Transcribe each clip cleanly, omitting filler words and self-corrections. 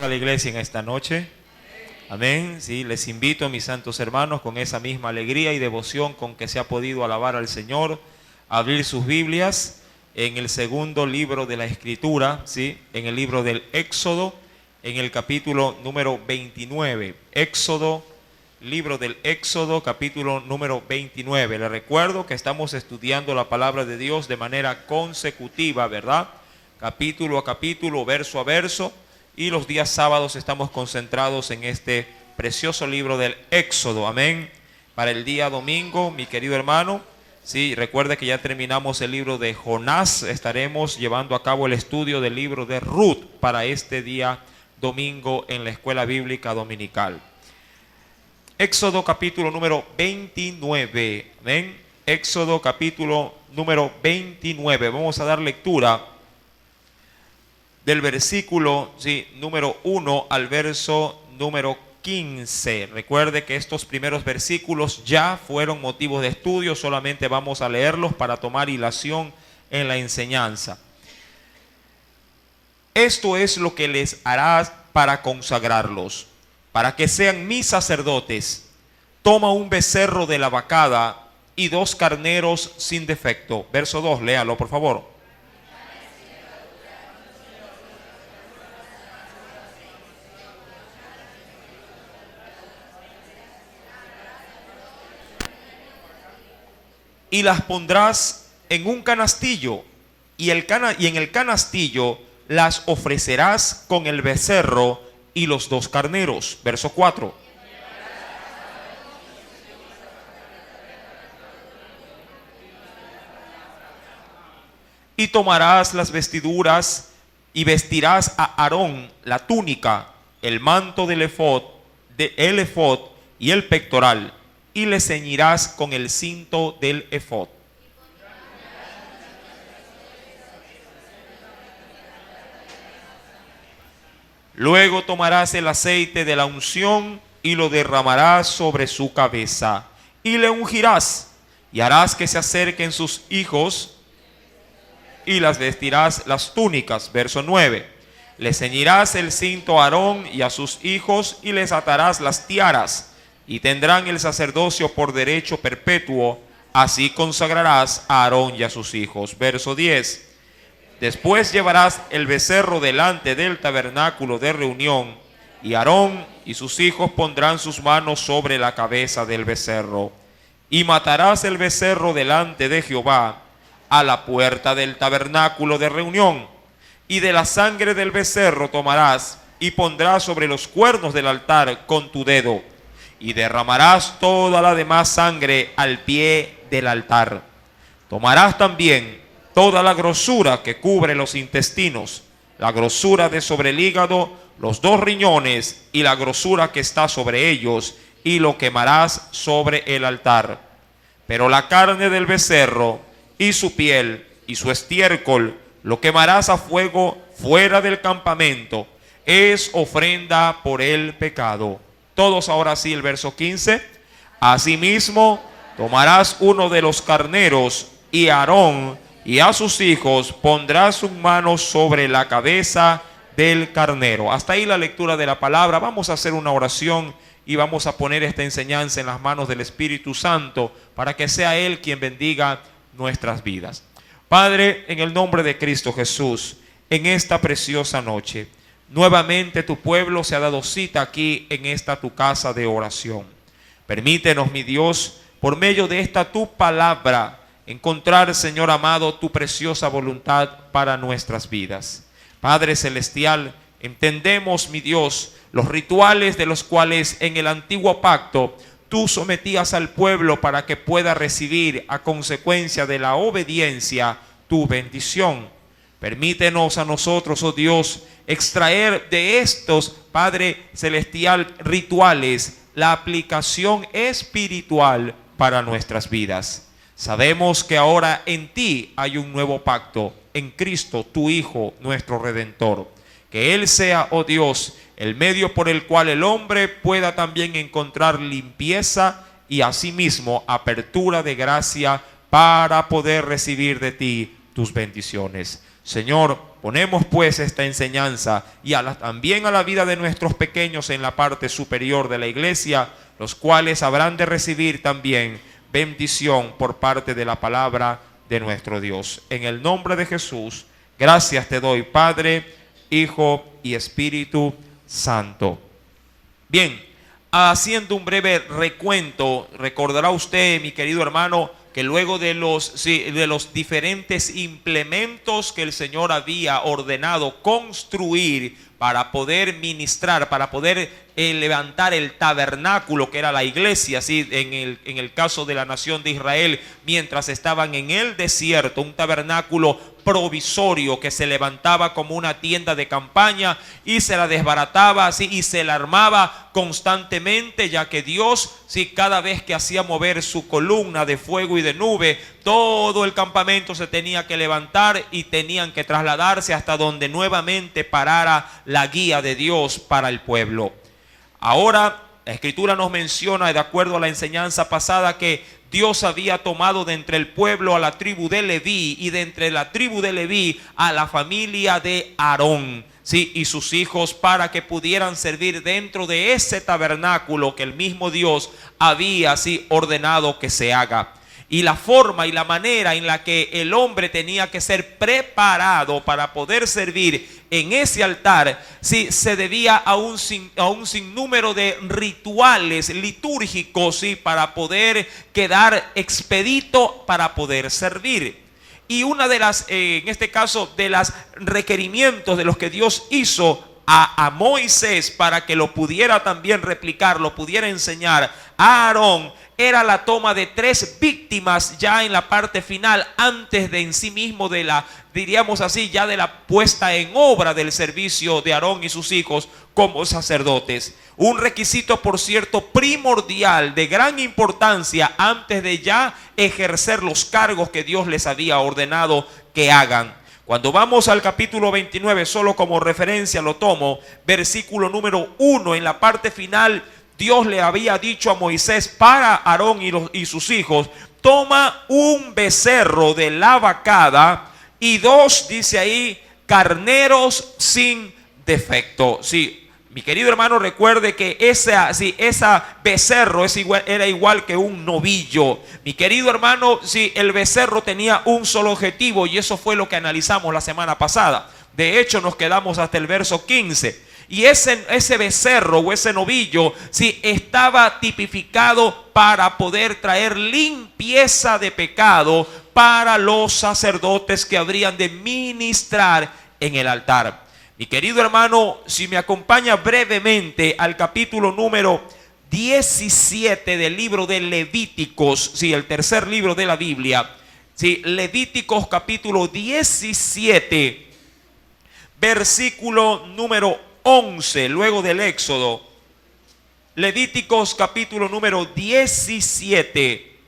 A la iglesia en esta noche. Amén. Sí, les invito, mis santos hermanos, con esa misma alegría y devoción con que se ha podido alabar al Señor, a abrir sus Biblias en el segundo libro de la Escritura, ¿sí? En el libro del Éxodo, en el capítulo número 29. Éxodo, libro del Éxodo, capítulo número 29. Les recuerdo que estamos estudiando la palabra de Dios de manera consecutiva, ¿verdad? Capítulo a capítulo, verso a verso. Y los días sábados estamos concentrados en este precioso libro del Éxodo. Amén. Para el día domingo, mi querido hermano, sí, recuerde que ya terminamos el libro de Jonás. Estaremos llevando a cabo el estudio del libro de Ruth para este día domingo en la escuela bíblica dominical. Éxodo capítulo número 29. Amén. Éxodo capítulo número 29. Vamos a dar lectura del versículo número 1 al verso número 15. Recuerde que estos primeros versículos ya fueron motivos de estudio, solamente vamos a leerlos para tomar hilación en la enseñanza. Esto es lo que les harás para consagrarlos, para que sean mis sacerdotes. Toma un becerro de la vacada y 2 carneros sin defecto. Verso 2, léalo por favor. Y las pondrás en un canastillo, y en el canastillo las ofrecerás con el becerro y los 2 carneros. Verso 4. Y tomarás las vestiduras y vestirás a Aarón la túnica, el manto del efod, y el pectoral, y le ceñirás con el cinto del efod. Luego tomarás el aceite de la unción y lo derramarás sobre su cabeza, y le ungirás, y harás que se acerquen sus hijos, y las vestirás las túnicas. Verso 9. Le ceñirás el cinto a Aarón y a sus hijos, y les atarás las tiaras, y tendrán el sacerdocio por derecho perpetuo. Así consagrarás a Aarón y a sus hijos. Verso 10. Después llevarás el becerro delante del tabernáculo de reunión, y Aarón y sus hijos pondrán sus manos sobre la cabeza del becerro. Y matarás el becerro delante de Jehová a la puerta del tabernáculo de reunión. Y de la sangre del becerro tomarás y pondrás sobre los cuernos del altar con tu dedo. Y derramarás toda la demás sangre al pie del altar. Tomarás también toda la grosura que cubre los intestinos, la grosura de sobre el hígado, los 2 riñones y la grosura que está sobre ellos, y lo quemarás sobre el altar. Pero la carne del becerro y su piel y su estiércol lo quemarás a fuego fuera del campamento. Es ofrenda por el pecado. Todos ahora sí, el verso 15. Asimismo, tomarás uno de los carneros, y Aarón y a sus hijos pondrás sus manos sobre la cabeza del carnero. Hasta ahí la lectura de la palabra. Vamos a hacer una oración y vamos a poner esta enseñanza en las manos del Espíritu Santo para que sea Él quien bendiga nuestras vidas. Padre, en el nombre de Cristo Jesús, en esta preciosa noche, nuevamente tu pueblo se ha dado cita aquí en esta tu casa de oración. Permítenos, mi Dios, por medio de esta tu palabra, encontrar, Señor amado, tu preciosa voluntad para nuestras vidas. Padre celestial, entendemos, mi Dios, los rituales de los cuales en el antiguo pacto tú sometías al pueblo para que pueda recibir a consecuencia de la obediencia tu bendición. Permítenos a nosotros, oh Dios, extraer de estos, Padre celestial, rituales, la aplicación espiritual para nuestras vidas. Sabemos que ahora en ti hay un nuevo pacto, en Cristo, tu Hijo, nuestro Redentor. Que Él sea, oh Dios, el medio por el cual el hombre pueda también encontrar limpieza y asimismo apertura de gracia para poder recibir de ti tus bendiciones. Señor, ponemos pues esta enseñanza y también a la vida de nuestros pequeños en la parte superior de la iglesia, los cuales habrán de recibir también bendición por parte de la palabra de nuestro Dios. En el nombre de Jesús, gracias te doy, Padre, Hijo y Espíritu Santo. Bien, haciendo un breve recuento, recordará usted, mi querido hermano, que luego de los diferentes implementos que el Señor había ordenado construir para poder ministrar, para poder levantar el tabernáculo que era la iglesia, ¿sí? En el caso de la nación de Israel, mientras estaban en el desierto, un tabernáculo provisorio que se levantaba como una tienda de campaña y se la desbarataba así y se la armaba constantemente, ya que Dios, sí, cada vez que hacía mover su columna de fuego y de nube, todo el campamento se tenía que levantar y tenían que trasladarse hasta donde nuevamente parara la guía de Dios para el pueblo. Ahora la Escritura nos menciona, de acuerdo a la enseñanza pasada, que Dios había tomado de entre el pueblo a la tribu de Leví y de entre la tribu de Leví a la familia de Aarón, ¿sí? Y sus hijos, para que pudieran servir dentro de ese tabernáculo que el mismo Dios había así ordenado que se haga. Y la forma y la manera en la que el hombre tenía que ser preparado para poder servir en ese altar, sí, se debía a un sinnúmero de rituales litúrgicos, sí, para poder quedar expedito para poder servir. Y una de las, en este caso, de los requerimientos de los que Dios hizo a Moisés para que lo pudiera también replicar, lo pudiera enseñar a Aarón, era la toma de 3 víctimas ya en la parte final, antes de en sí mismo de la, diríamos así, ya de la puesta en obra del servicio de Aarón y sus hijos como sacerdotes. Un requisito, por cierto, primordial, de gran importancia antes de ya ejercer los cargos que Dios les había ordenado que hagan. Cuando vamos al capítulo 29, solo como referencia lo tomo, versículo número 1, en la parte final, Dios le había dicho a Moisés para Aarón y sus hijos: toma un becerro de la vacada y 2, dice ahí, carneros sin defecto. Sí, mi querido hermano, recuerde que esa becerro era igual que un novillo. Mi querido hermano, el becerro tenía un solo objetivo, y eso fue lo que analizamos la semana pasada. De hecho, nos quedamos hasta el verso 15. Y ese becerro o ese novillo, estaba tipificado para poder traer limpieza de pecado para los sacerdotes que habrían de ministrar en el altar. Mi querido hermano, si me acompaña brevemente al capítulo número 17 del libro de Levíticos, el tercer libro de la Biblia, Levíticos capítulo 17, versículo número 11, luego del Éxodo. Levíticos capítulo número 17,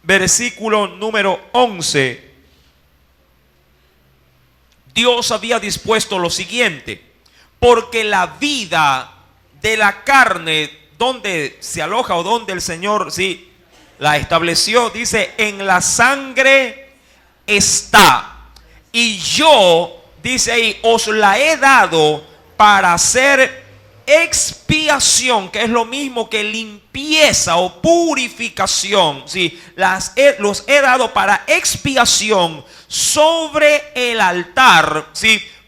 versículo número 11. Dios había dispuesto lo siguiente: porque la vida de la carne, donde se aloja o donde el Señor la estableció, dice, en la sangre está, y yo, dice ahí, os la he dado para hacer expiación, que es lo mismo que limpieza o purificación. Los he dado para expiación sobre el altar,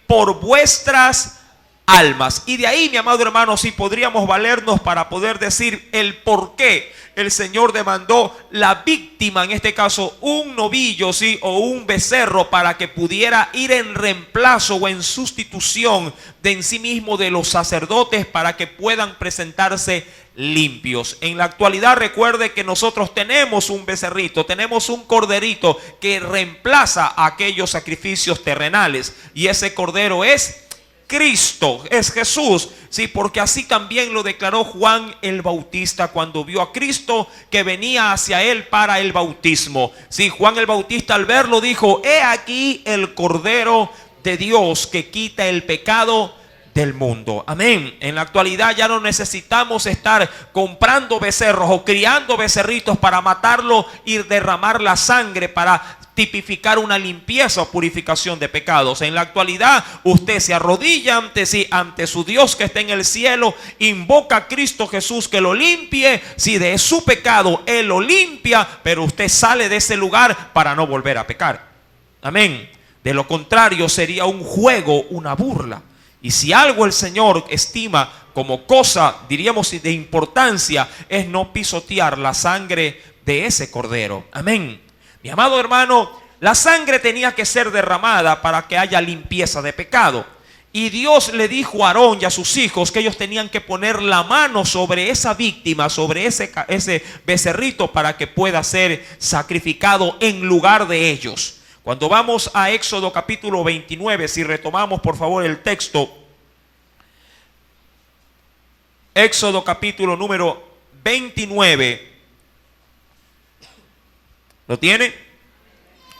por vuestras almas. Y de ahí, mi amado hermano, podríamos valernos para poder decir el por qué el Señor demandó la víctima, en este caso un novillo, o un becerro, para que pudiera ir en reemplazo o en sustitución de en sí mismo de los sacerdotes, para que puedan presentarse limpios. En la actualidad, recuerde que nosotros tenemos un becerrito, tenemos un corderito que reemplaza a aquellos sacrificios terrenales, y ese cordero es Cristo, es Jesús, porque así también lo declaró Juan el Bautista cuando vio a Cristo que venía hacia él para el bautismo. Juan el Bautista, al verlo, dijo: he aquí el Cordero de Dios que quita el pecado del mundo. Amén. En la actualidad ya no necesitamos estar comprando becerros o criando becerritos para matarlo y derramar la sangre para tipificar una limpieza o purificación de pecados. En la actualidad usted se arrodilla ante su Dios que está en el cielo, invoca a Cristo Jesús que lo limpie. Si de su pecado Él lo limpia, pero usted sale de ese lugar para no volver a pecar. Amén. De lo contrario sería un juego, una burla. Y si algo el Señor estima como cosa, diríamos, de importancia, es no pisotear la sangre de ese cordero. Amén. Mi amado hermano, la sangre tenía que ser derramada para que haya limpieza de pecado. Y Dios le dijo a Aarón y a sus hijos que ellos tenían que poner la mano sobre esa víctima, sobre ese becerrito, para que pueda ser sacrificado en lugar de ellos. Cuando vamos a Éxodo capítulo 29, si retomamos por favor el texto. Éxodo capítulo número 29. ¿Lo tiene?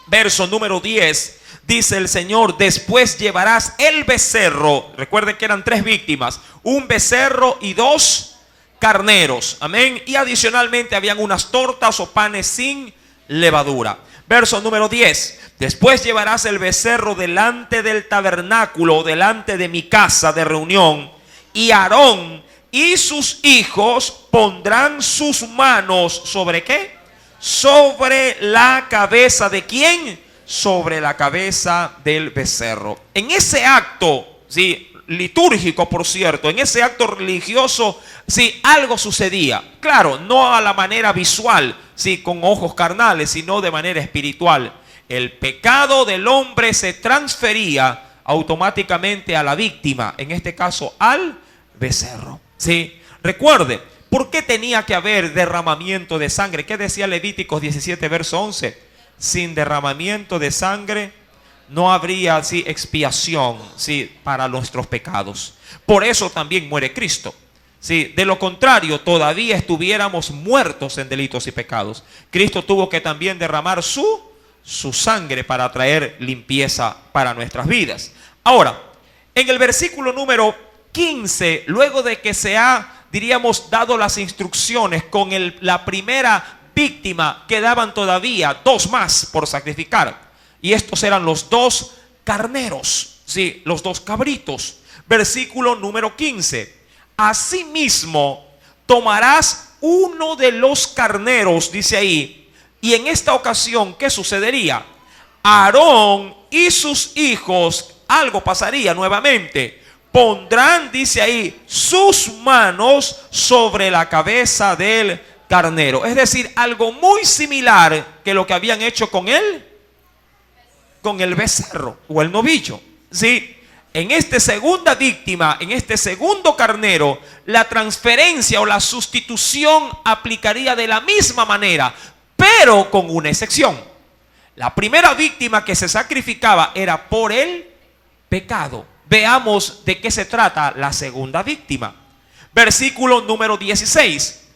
Verso número 10. Dice el Señor: después llevarás el becerro. Recuerden que eran 3 víctimas: un becerro y 2 carneros. Amén. Y adicionalmente habían unas tortas o panes sin levadura. Verso número 10. Después llevarás el becerro delante del tabernáculo, delante de mi casa de reunión, y Aarón y sus hijos pondrán sus manos ¿sobre qué? Sobre la cabeza ¿de quién? Sobre la cabeza del becerro. En ese acto, sí, litúrgico, por cierto, en ese acto religioso, sí, algo sucedía. Claro, no a la manera visual, sí, con ojos carnales, sino de manera espiritual. El pecado del hombre se transfería automáticamente a la víctima, en este caso al becerro. Sí, recuerde, ¿por qué tenía que haber derramamiento de sangre? ¿Qué decía Levíticos 17, verso 11? Sin derramamiento de sangre no habría expiación para nuestros pecados. Por eso también muere Cristo. De lo contrario, todavía estuviéramos muertos en delitos y pecados. Cristo tuvo que también derramar su sangre para traer limpieza para nuestras vidas. Ahora, en el versículo número 15, luego de que se ha, diríamos, dado las instrucciones con la primera víctima, quedaban todavía 2 más por sacrificar. Y estos eran los 2 carneros, sí, los 2 cabritos. Versículo número 15. Asimismo, tomarás uno de los carneros, dice ahí. Y en esta ocasión, ¿qué sucedería? Aarón y sus hijos, algo pasaría nuevamente. Pondrán, dice ahí, sus manos sobre la cabeza del carnero. Es decir, algo muy similar que lo que habían hecho con él, con el becerro o el novillo. Sí. En esta segunda víctima, en este segundo carnero, la transferencia o la sustitución aplicaría de la misma manera, pero con una excepción. La primera víctima que se sacrificaba era por el pecado. Veamos de qué se trata la segunda víctima. Versículo número 16.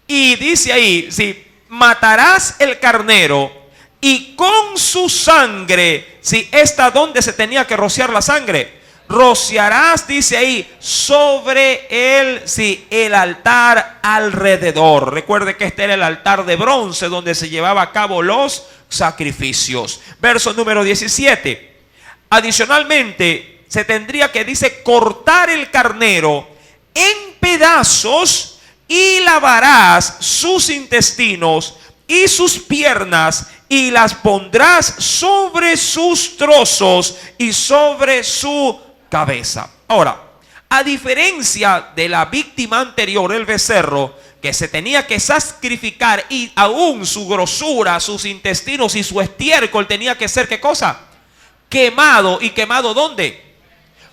Y dice ahí, sí, matarás el carnero y con su sangre, si esta donde se tenía que rociar la sangre, rociarás, dice ahí, sobre el altar alrededor. Recuerde que este era el altar de bronce donde se llevaba a cabo los sacrificios. Verso número 17. Adicionalmente, se tendría que, dice, cortar el carnero en pedazos y lavarás sus intestinos y sus piernas y las pondrás sobre sus trozos y sobre su cabeza. Ahora, a diferencia de la víctima anterior, el becerro, que se tenía que sacrificar y aún su grosura, sus intestinos y su estiércol tenía que ser, ¿qué cosa? Quemado. ¿Y quemado dónde?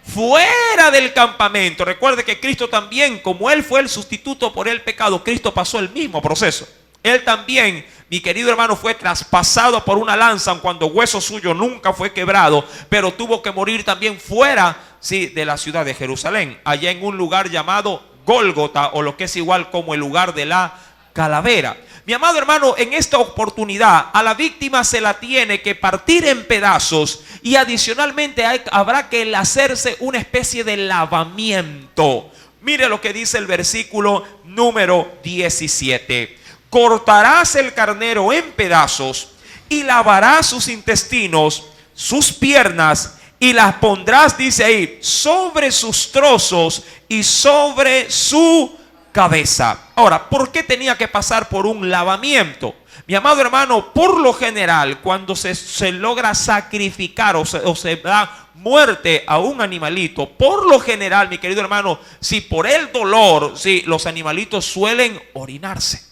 Fuera del campamento. Recuerde que Cristo también, como Él fue el sustituto por el pecado, Cristo pasó el mismo proceso. Él también, mi querido hermano, fue traspasado por una lanza cuando hueso suyo nunca fue quebrado, pero tuvo que morir también fuera, sí, de la ciudad de Jerusalén, allá en un lugar llamado Gólgota, o lo que es igual como el lugar de la calavera. Mi amado hermano, en esta oportunidad a la víctima se la tiene que partir en pedazos y adicionalmente habrá que hacerse una especie de lavamiento. Mire lo que dice el versículo número 17. Cortarás el carnero en pedazos y lavarás sus intestinos, sus piernas, y las pondrás, dice ahí, sobre sus trozos y sobre su cabeza. Ahora, ¿por qué tenía que pasar por un lavamiento? Mi amado hermano, por lo general, cuando se logra sacrificar o se da muerte a un animalito, por lo general, mi querido hermano, si por el dolor, si los animalitos suelen orinarse.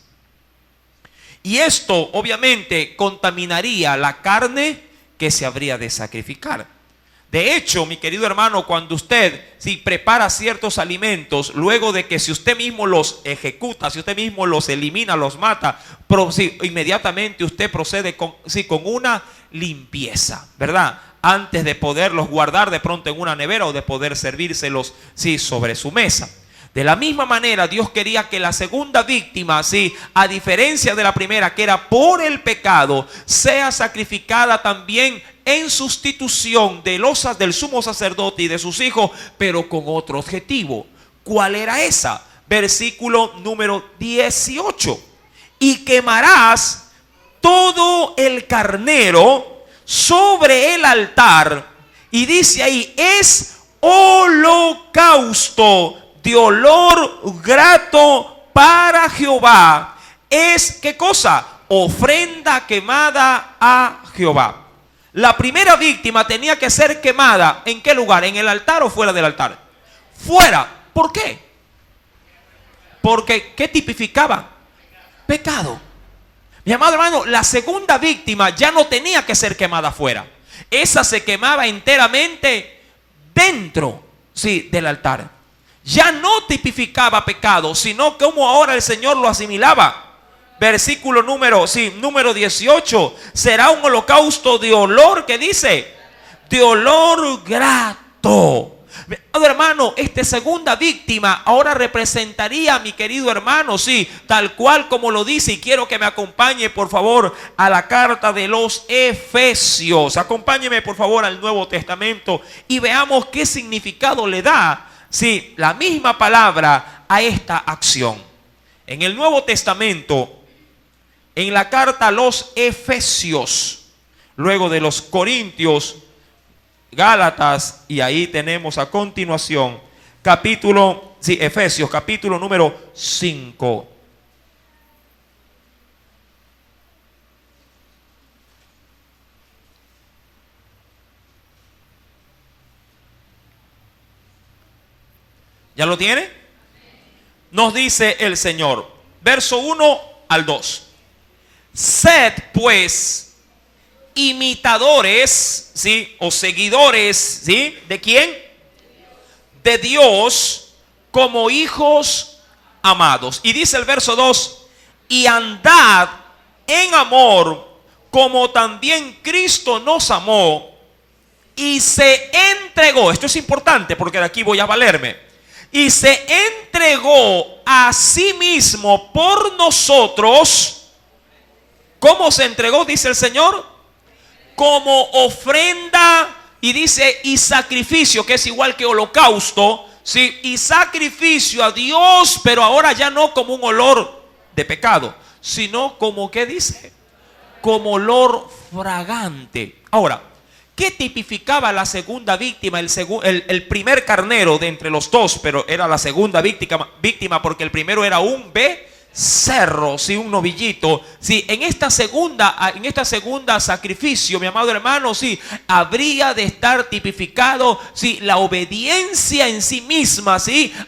Y esto obviamente contaminaría la carne que se habría de sacrificar. De hecho, mi querido hermano, cuando usted prepara ciertos alimentos, luego de que si usted mismo los ejecuta, si usted mismo los elimina, los mata, inmediatamente usted procede con una limpieza, ¿verdad? Antes de poderlos guardar de pronto en una nevera o de poder servírselos sobre su mesa. De la misma manera, Dios quería que la segunda víctima, a diferencia de la primera, que era por el pecado, sea sacrificada también en sustitución del sumo sacerdote y de sus hijos, pero con otro objetivo. ¿Cuál era esa? Versículo número 18. Y quemarás todo el carnero sobre el altar. Y dice ahí, es holocausto de olor grato para Jehová. Es, ¿qué cosa? Ofrenda quemada a Jehová. La primera víctima tenía que ser quemada. ¿En qué lugar? ¿En el altar o fuera del altar? Fuera. ¿Por qué? Porque ¿qué tipificaba? Pecado. Mi amado hermano, la segunda víctima ya no tenía que ser quemada fuera. Esa se quemaba enteramente dentro, del altar. Ya no tipificaba pecado, sino como ahora el Señor lo asimilaba. Versículo número 18. Será un holocausto de olor, ¿qué dice? De olor grato. Hermano, esta segunda víctima ahora representaría, mi querido hermano, tal cual como lo dice, y quiero que me acompañe por favor a la carta de los Efesios. Acompáñeme por favor al Nuevo Testamento y veamos qué significado le da la misma palabra a esta acción. En el Nuevo Testamento, en la carta a los Efesios, luego de los Corintios, Gálatas, y ahí tenemos a continuación Efesios capítulo número 5. ¿Ya lo tiene? Nos dice el Señor, verso 1 al 2. Sed pues imitadores, o seguidores, ¿de quién? De Dios, como hijos amados. Y dice el verso 2, y andad en amor, como también Cristo nos amó y se entregó. Esto es importante porque de aquí voy a valerme. Y se entregó a sí mismo por nosotros. ¿Cómo se entregó? Dice el Señor. Como ofrenda, y dice, y sacrificio, que es igual que holocausto, y sacrificio a Dios, pero ahora ya no como un olor de pecado, sino como, ¿qué dice? Como olor fragante. Ahora, ¿qué tipificaba la segunda víctima? El primer carnero de entre los dos, pero era la segunda víctima porque el primero era un becerro, un novillito. En esta segunda sacrificio, mi amado hermano, habría de estar tipificado, la obediencia en sí misma,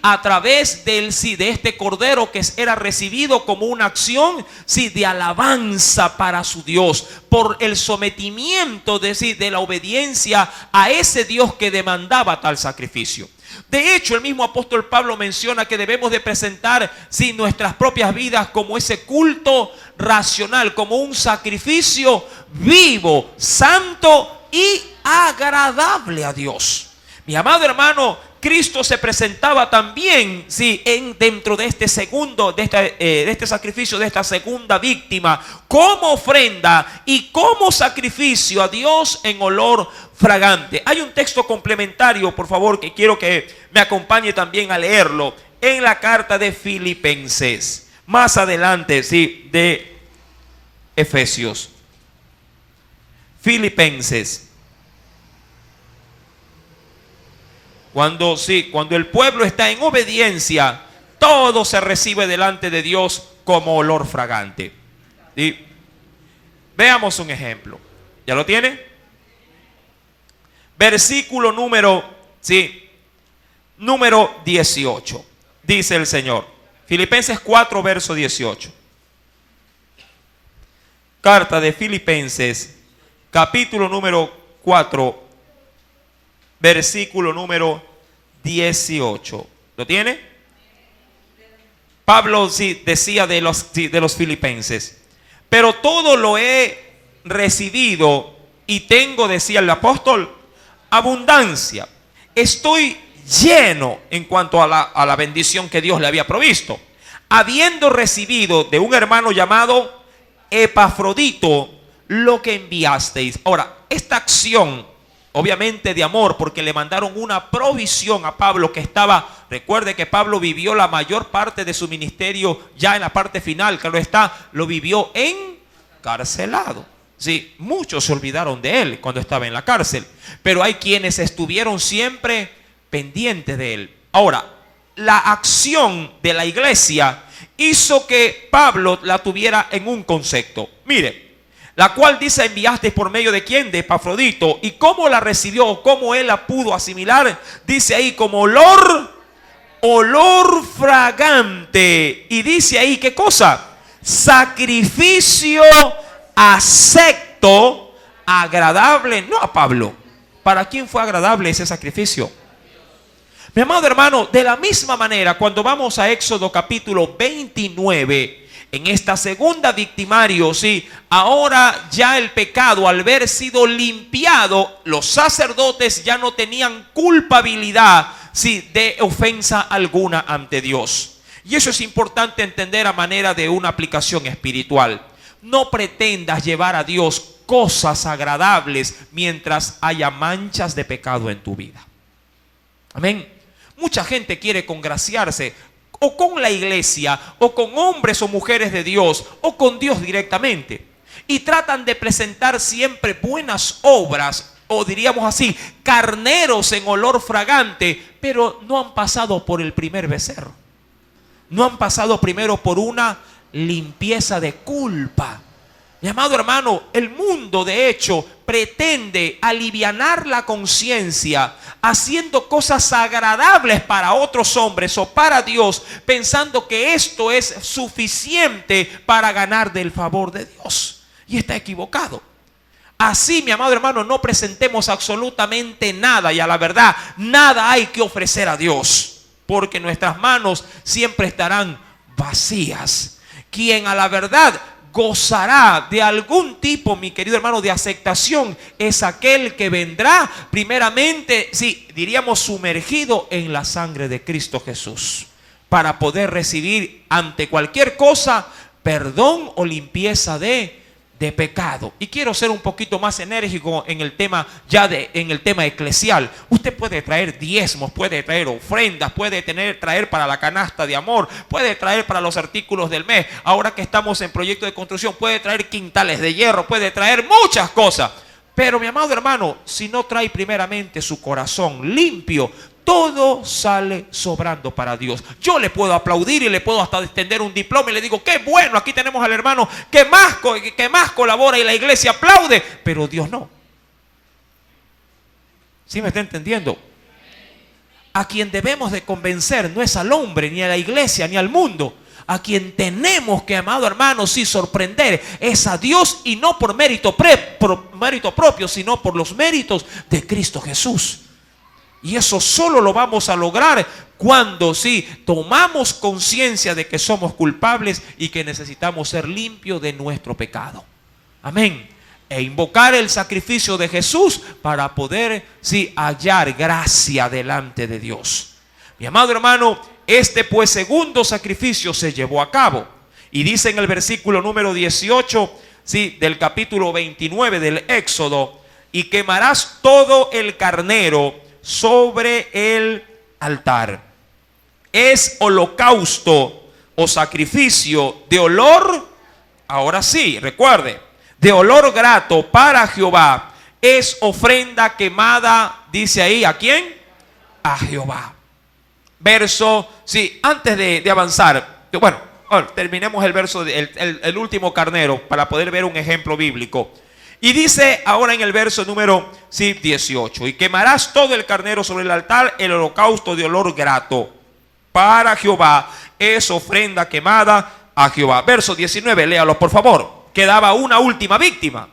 a través de este cordero que era recibido como una acción, de alabanza para su Dios, por el sometimiento de la obediencia a ese Dios que demandaba tal sacrificio. De hecho, el mismo apóstol Pablo menciona que debemos de presentar nuestras propias vidas como ese culto racional, como un sacrificio vivo, santo y agradable a Dios. Mi amado hermano, Cristo se presentaba también dentro de este sacrificio, de esta segunda víctima, como ofrenda y como sacrificio a Dios en olor fragante. Hay un texto complementario, por favor, que quiero que me acompañe también a leerlo, en la carta de Filipenses, más adelante, de Efesios. Filipenses. Cuando el pueblo está en obediencia, todo se recibe delante de Dios como olor fragante. ¿Sí? Veamos un ejemplo. ¿Ya lo tiene? Versículo número 18. Dice el Señor. Filipenses 4, verso 18. Carta de Filipenses, capítulo número 4, versículo número 18. ¿Lo tiene? Pablo decía de los filipenses: pero todo lo he recibido y tengo, decía el apóstol, abundancia. Estoy lleno en cuanto a la bendición que Dios le había provisto, habiendo recibido de un hermano llamado Epafrodito lo que enviasteis. Ahora, esta acción, obviamente de amor, porque le mandaron una provisión a Pablo que estaba, recuerde que Pablo vivió la mayor parte de su ministerio ya en la parte final, claro está, lo vivió encarcelado. Sí, muchos se olvidaron de él cuando estaba en la cárcel, pero hay quienes estuvieron siempre pendientes de él. Ahora, la acción de la iglesia hizo que Pablo la tuviera en un concepto. Mire, la cual dice: enviaste por medio de quién, de Epafrodito. ¿Y cómo la recibió? ¿Cómo él la pudo asimilar? Dice ahí como olor fragante. Y dice ahí, ¿qué cosa? Sacrificio acepto, agradable. No a Pablo. ¿Para quién fue agradable ese sacrificio? Mi amado hermano, de la misma manera, cuando vamos a Éxodo capítulo 29, en esta segunda victimario, ahora ya el pecado, al haber sido limpiado, los sacerdotes ya no tenían culpabilidad, de ofensa alguna ante Dios. Y eso es importante entender a manera de una aplicación espiritual. No pretendas llevar a Dios cosas agradables mientras haya manchas de pecado en tu vida. Amén. Mucha gente quiere congraciarse o con la iglesia, o con hombres o mujeres de Dios, o con Dios directamente, y tratan de presentar siempre buenas obras, o diríamos así, carneros en olor fragante, pero no han pasado por el primer becerro. No han pasado primero por una limpieza de culpa. Mi amado hermano, el mundo de hecho pretende alivianar la conciencia haciendo cosas agradables para otros hombres o para Dios, pensando que esto es suficiente para ganar del favor de Dios. Y está equivocado. Así, mi amado hermano, no presentemos absolutamente nada, y a la verdad, nada hay que ofrecer a Dios, porque nuestras manos siempre estarán vacías. Quien a la verdad gozará de algún tipo, mi querido hermano, de aceptación, es aquel que vendrá primeramente, diríamos, sumergido en la sangre de Cristo Jesús, para poder recibir ante cualquier cosa perdón o limpieza de pecado. Y quiero ser un poquito más enérgico en el tema en el tema eclesial. Usted puede traer diezmos, puede traer ofrendas, puede traer para la canasta de amor, puede traer para los artículos del mes. Ahora que estamos en proyecto de construcción, puede traer quintales de hierro, puede traer muchas cosas. Pero mi amado hermano, si no trae primeramente su corazón limpio, todo sale sobrando para Dios. Yo le puedo aplaudir y le puedo hasta extender un diploma y le digo: qué bueno, aquí tenemos al hermano que más colabora y la iglesia aplaude, pero Dios no. ¿Sí me está entendiendo? A quien debemos de convencer no es al hombre, ni a la iglesia, ni al mundo. A quien tenemos que, amado hermano, sorprender es a Dios, y no por mérito propio, sino por los méritos de Cristo Jesús. Y eso solo lo vamos a lograr cuando tomamos conciencia de que somos culpables y que necesitamos ser limpios de nuestro pecado. Amén. E invocar el sacrificio de Jesús para poder hallar gracia delante de Dios. Mi amado hermano, este pues segundo sacrificio se llevó a cabo. Y dice en el versículo número 18 del capítulo 29 del Éxodo: y quemarás todo el carnero sobre el altar. Es holocausto o sacrificio de olor. Ahora sí, recuerde, de olor grato para Jehová es ofrenda quemada, dice ahí, ¿a quién? A Jehová. Verso, sí, antes de avanzar, bueno, terminemos el verso, el último carnero, para poder ver un ejemplo bíblico. Y dice ahora en el verso número 18: y quemarás todo el carnero sobre el altar, el holocausto de olor grato para Jehová es ofrenda quemada a Jehová. Verso 19, léalo por favor. Quedaba una última víctima.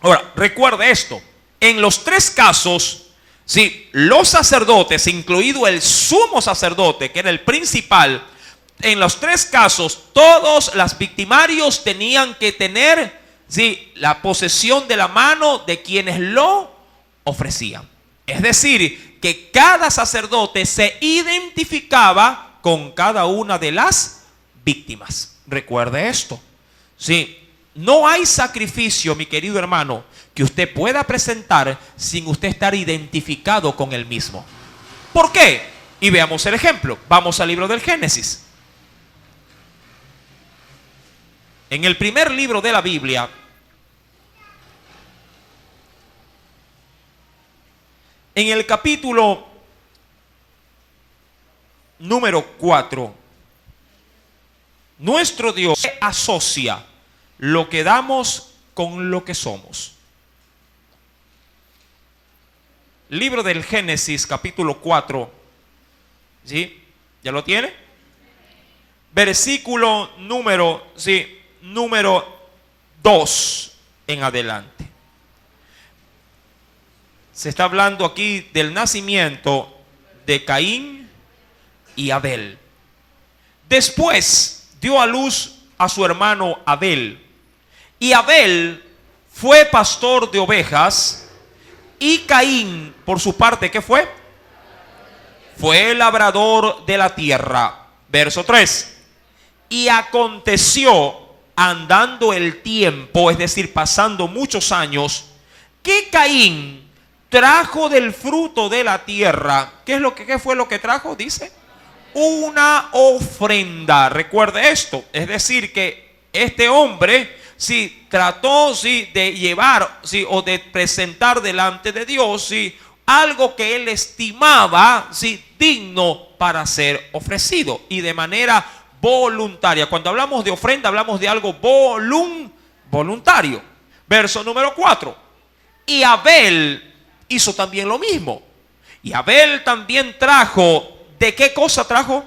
Ahora, recuerde esto. En los tres casos, sí, los sacerdotes, incluido el sumo sacerdote, que era el principal, en los tres casos, todos los victimarios tenían que tener, sí, la posesión de la mano de quienes lo ofrecían. Es decir, que cada sacerdote se identificaba con cada una de las víctimas. Recuerde esto. Sí. No hay sacrificio, mi querido hermano, que usted pueda presentar sin usted estar identificado con él mismo. ¿Por qué? Y veamos el ejemplo. Vamos al libro del Génesis. En el primer libro de la Biblia, en el capítulo número 4, nuestro Dios asocia lo que damos con lo que somos. Libro del Génesis, capítulo 4. ¿Sí? ¿Ya lo tiene? Versículo número 2 en adelante. Se está hablando aquí del nacimiento de Caín y Abel. Después dio a luz a su hermano Abel. Y Abel fue pastor de ovejas, y Caín, por su parte, ¿qué fue? Fue labrador de la tierra. Verso 3. Y aconteció, andando el tiempo, es decir, pasando muchos años, que Caín trajo del fruto de la tierra. ¿Qué fue lo que trajo? Dice, una ofrenda. Recuerde esto, es decir, que este hombre sí trató de llevar o de presentar delante de Dios algo que él estimaba digno para ser ofrecido, y de manera voluntaria. Cuando hablamos de ofrenda, hablamos de algo voluntario. Verso número 4. Y Abel hizo también lo mismo. Y Abel también trajo, ¿de qué cosa trajo?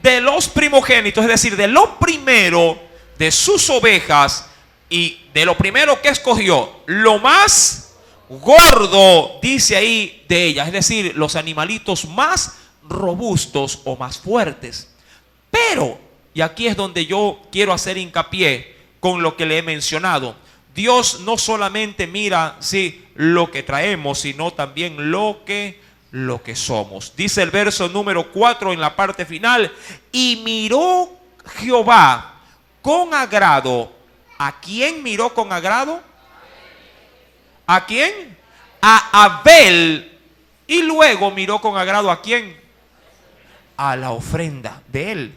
De los primogénitos, es decir, de lo primero de sus ovejas, y de lo primero que escogió, lo más gordo, dice ahí, de ellas, es decir, los animalitos más robustos o más fuertes. Pero, y aquí es donde yo quiero hacer hincapié con lo que le he mencionado, Dios no solamente mira lo que traemos, sino también lo que somos. Dice el verso número 4 en la parte final: y miró Jehová con agrado. ¿A quién miró con agrado? ¿A quién? A Abel. Y luego miró con agrado ¿a quién? A la ofrenda de él.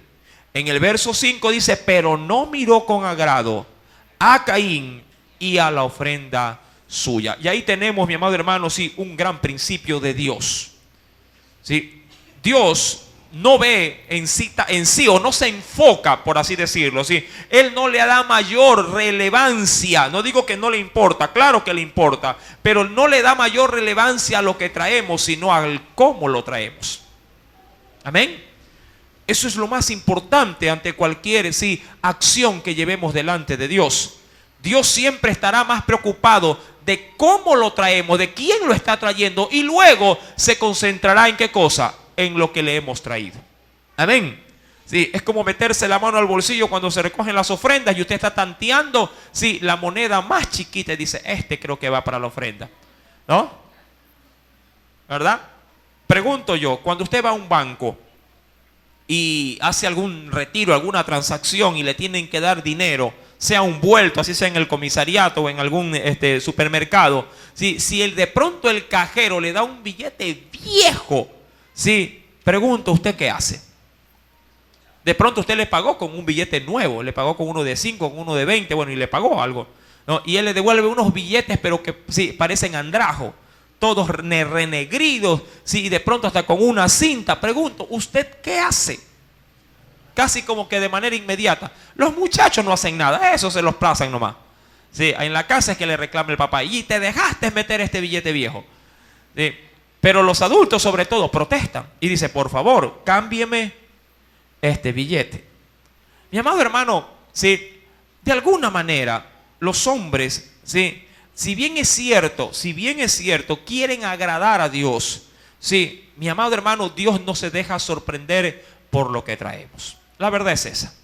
En el verso 5 dice: pero no miró con agrado a Caín y a la ofrenda suya. Y ahí tenemos, mi amado hermano, un gran principio de Dios. Dios no ve en sí o no se enfoca, por así decirlo. Él no le da mayor relevancia. No digo que no le importa, claro que le importa, pero no le da mayor relevancia a lo que traemos, sino al cómo lo traemos. Amén. Eso es lo más importante ante cualquier acción que llevemos delante de Dios. Dios siempre estará más preocupado de cómo lo traemos, de quién lo está trayendo, y luego se concentrará en qué cosa, en lo que le hemos traído. Amén. Es como meterse la mano al bolsillo cuando se recogen las ofrendas y usted está tanteando la moneda más chiquita y dice: este creo que va para la ofrenda, ¿no? ¿Verdad? Pregunto yo, cuando usted va a un banco y hace algún retiro, alguna transacción, y le tienen que dar dinero, sea un vuelto, así sea en el comisariato o en algún supermercado, si de pronto el cajero le da un billete viejo, Sí, pregunto, ¿usted qué hace? De pronto usted le pagó con un billete nuevo, le pagó con uno de 5, con uno de 20, bueno, y le pagó algo, ¿no? Y él le devuelve unos billetes, pero que sí, parecen andrajo, todos renegridos, sí, y de pronto hasta con una cinta. Pregunto, ¿usted qué hace? Casi como que de manera inmediata. Los muchachos no hacen nada, eso se los plazan nomás. Sí, en la casa es que le reclama el papá, y te dejaste meter este billete viejo. Sí, pero los adultos sobre todo protestan y dicen, por favor, cámbieme este billete. Mi amado hermano, ¿sí? De alguna manera los hombres, ¿sí? si bien es cierto, quieren agradar a Dios, ¿sí? Mi amado hermano, Dios no se deja sorprender por lo que traemos. La verdad es esa.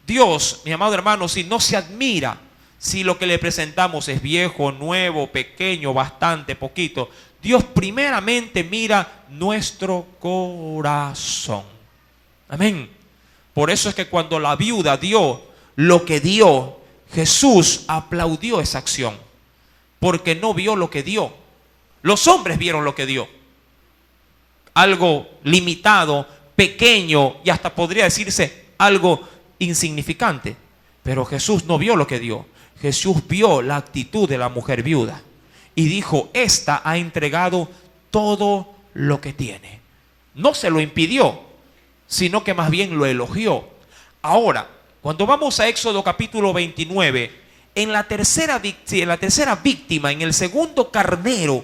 Dios, mi amado hermano, si no se admira si lo que le presentamos es viejo, nuevo, pequeño, bastante, poquito. Dios primeramente mira nuestro corazón. Amén. Por eso es que cuando la viuda dio lo que dio, Jesús aplaudió esa acción, porque no vio lo que dio. Los hombres vieron lo que dio. Algo limitado, pequeño y hasta podría decirse algo insignificante. Pero Jesús no vio lo que dio. Jesús vio la actitud de la mujer viuda y dijo, esta ha entregado todo lo que tiene. No se lo impidió, sino que más bien lo elogió. Ahora, cuando vamos a Éxodo capítulo 29, en la tercera víctima, en el segundo carnero,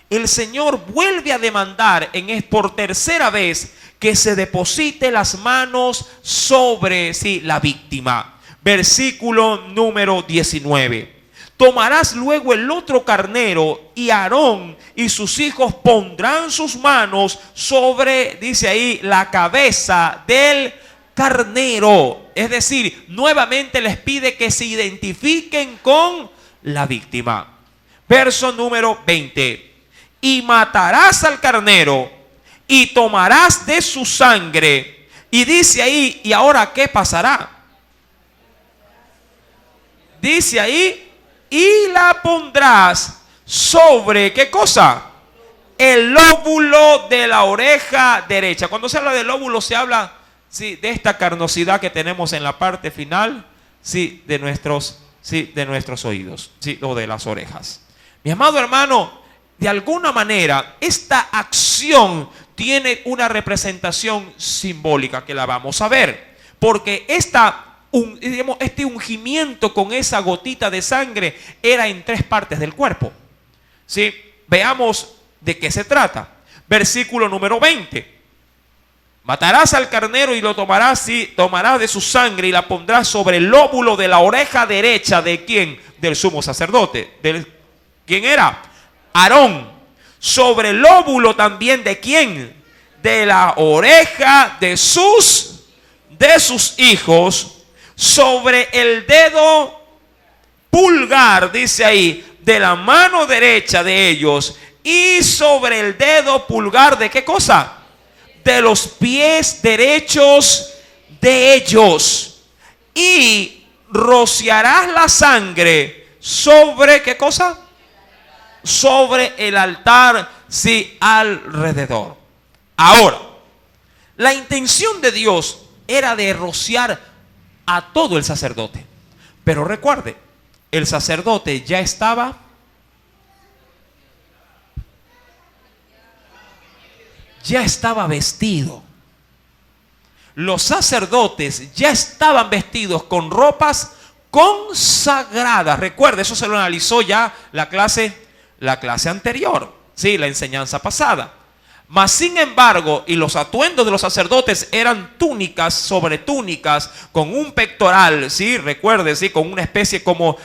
el Señor vuelve a demandar por tercera vez que se deposite las manos sobre la víctima. Versículo número 19. Tomarás luego el otro carnero y Aarón y sus hijos pondrán sus manos sobre, dice ahí, la cabeza del carnero. Es decir, nuevamente les pide que se identifiquen con la víctima. Verso número 20. Y matarás al carnero y tomarás de su sangre. Y dice ahí, ¿y ahora qué pasará? Dice ahí, y la pondrás sobre, ¿qué cosa? El lóbulo de la oreja derecha. Cuando se habla del lóbulo se habla, sí, de esta carnosidad que tenemos en la parte final, sí, de nuestros oídos, sí, o de las orejas. Mi amado hermano, de alguna manera esta acción tiene una representación simbólica que la vamos a ver, porque este ungimiento con esa gotita de sangre era en 3 partes del cuerpo. ¿Sí? Veamos de qué se trata. Versículo número 20. Matarás al carnero y lo tomarás de su sangre y la pondrás sobre el lóbulo de la oreja derecha de ¿quién? Del sumo sacerdote. ¿Quién era? Aarón. Sobre el lóbulo también de ¿quién? De la oreja de sus hijos. Sobre el dedo pulgar, dice ahí, de la mano derecha de ellos, y sobre el dedo pulgar de ¿qué cosa? De los pies derechos de ellos. Y rociarás la sangre sobre ¿qué cosa? Sobre el altar, sí, alrededor. Ahora, la intención de Dios era de rociar a todo el sacerdote. Pero recuerde, el sacerdote ya estaba vestido. Los sacerdotes ya estaban vestidos con ropas consagradas. Recuerde, eso se lo analizó ya la clase anterior, sí, la enseñanza pasada. Mas sin embargo, y los atuendos de los sacerdotes eran túnicas sobre túnicas con un pectoral, ¿sí? Recuerde, ¿sí? Con una especie como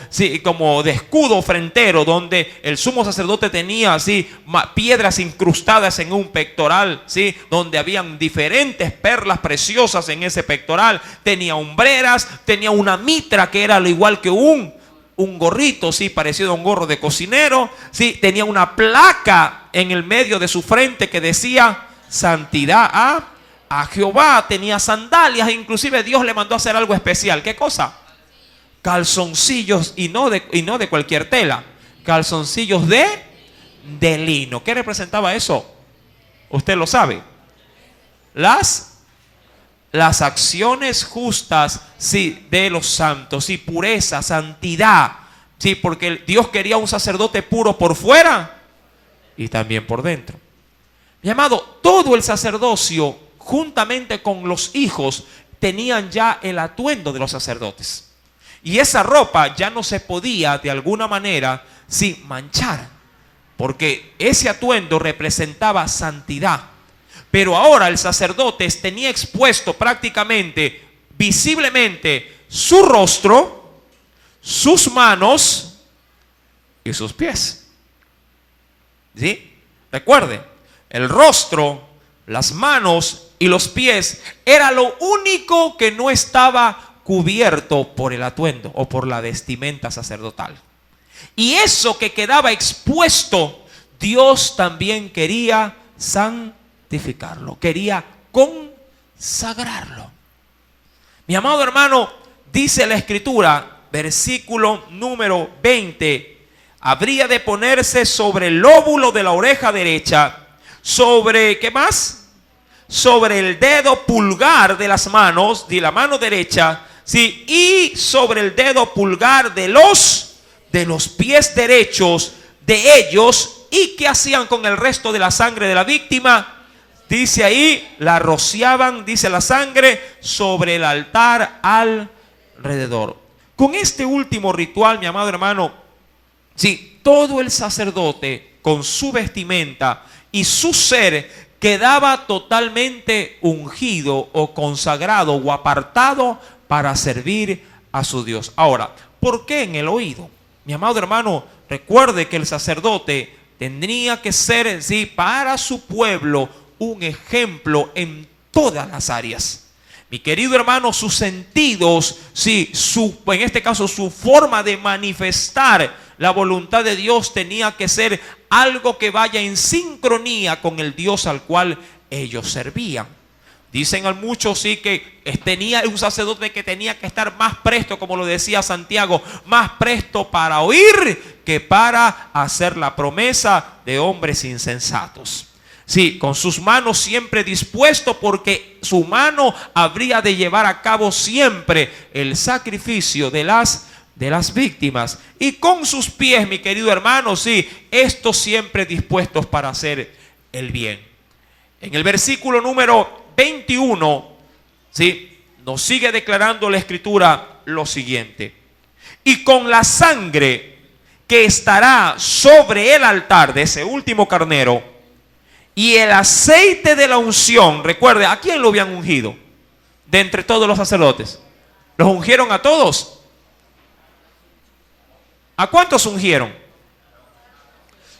de escudo frentero, donde el sumo sacerdote tenía, ¿sí? piedras incrustadas en un pectoral, ¿sí? Donde habían diferentes perlas preciosas en ese pectoral. Tenía hombreras, tenía una mitra que era al igual que un gorrito, sí, parecido a un gorro de cocinero, sí, tenía una placa en el medio de su frente que decía santidad a Jehová, tenía sandalias, inclusive Dios le mandó a hacer algo especial. ¿Qué cosa? Calzoncillos, y no de cualquier tela, calzoncillos de lino. ¿Qué representaba eso? Usted lo sabe. las acciones justas, sí, de los santos, sí, pureza, santidad, sí, porque Dios quería un sacerdote puro por fuera y también por dentro. Mi amado, todo el sacerdocio, juntamente con los hijos, tenían ya el atuendo de los sacerdotes. Y esa ropa ya no se podía de alguna manera, sí, manchar, porque ese atuendo representaba santidad. Pero ahora el sacerdote tenía expuesto prácticamente, visiblemente, su rostro, sus manos y sus pies. ¿Sí? Recuerde, el rostro, las manos y los pies era lo único que no estaba cubierto por el atuendo o por la vestimenta sacerdotal. Y eso que quedaba expuesto, Dios también quería santificarlo, quería consagrarlo. Mi amado hermano, dice la Escritura, versículo número 20, habría de ponerse sobre el lóbulo de la oreja derecha, sobre, ¿qué más? Sobre el dedo pulgar de las manos, de la mano derecha, sí, y sobre el dedo pulgar de los pies derechos de ellos. ¿Y qué hacían con el resto de la sangre de la víctima? Dice ahí, la rociaban, dice la sangre, sobre el altar alrededor. Con este último ritual, mi amado hermano, sí, todo el sacerdote con su vestimenta y su ser quedaba totalmente ungido o consagrado o apartado para servir a su Dios. Ahora, ¿por qué en el oído? Mi amado hermano, recuerde que el sacerdote tendría que ser, sí, para su pueblo un ejemplo en todas las áreas. Mi querido hermano, sus sentidos, sí, en este caso su forma de manifestar la voluntad de Dios tenía que ser algo que vaya en sincronía con el Dios al cual ellos servían. Dicen a muchos, sí, que tenía un sacerdote que tenía que estar más presto, como lo decía Santiago, más presto para oír que para hacer la promesa de hombres insensatos. Sí, con sus manos siempre dispuesto, porque su mano habría de llevar a cabo siempre el sacrificio de las víctimas. Y con sus pies, mi querido hermano, sí, estos siempre dispuestos para hacer el bien. En el versículo número 21, ¿sí?, nos sigue declarando la Escritura lo siguiente: y con la sangre que estará sobre el altar de ese último carnero y el aceite de la unción. Recuerde, ¿a quién lo habían ungido? De entre todos los sacerdotes. ¿Los ungieron a todos? ¿A cuántos ungieron?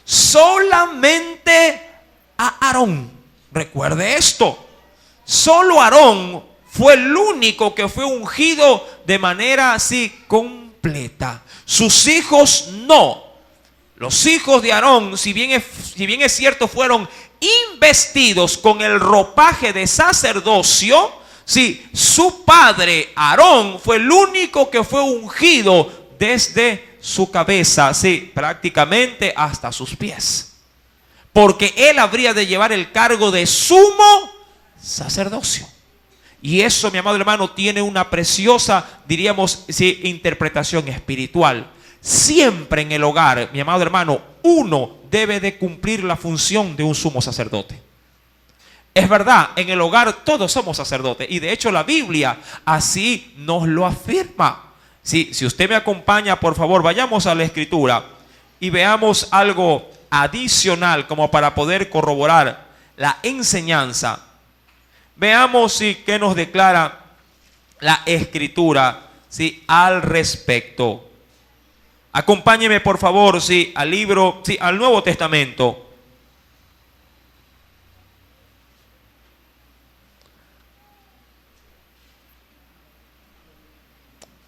Solamente a Aarón. Recuerde esto. Solo Aarón fue el único que fue ungido de manera así completa. Sus hijos no. Los hijos de Aarón, si bien es cierto, fueron investidos con el ropaje de sacerdocio, sí, su padre Aarón fue el único que fue ungido desde su cabeza, sí, prácticamente hasta sus pies. Porque él habría de llevar el cargo de sumo sacerdocio. Y eso, mi amado hermano, tiene una preciosa, diríamos, sí, interpretación espiritual. Siempre en el hogar, mi amado hermano, uno debe de cumplir la función de un sumo sacerdote. Es verdad, en el hogar todos somos sacerdotes, y de hecho la Biblia así nos lo afirma. Sí, si usted me acompaña, por favor, vayamos a la Escritura y veamos algo adicional como para poder corroborar la enseñanza. Veamos si qué nos declara la Escritura, sí, al respecto. Acompáñeme, por favor, sí, al libro, sí, al Nuevo Testamento.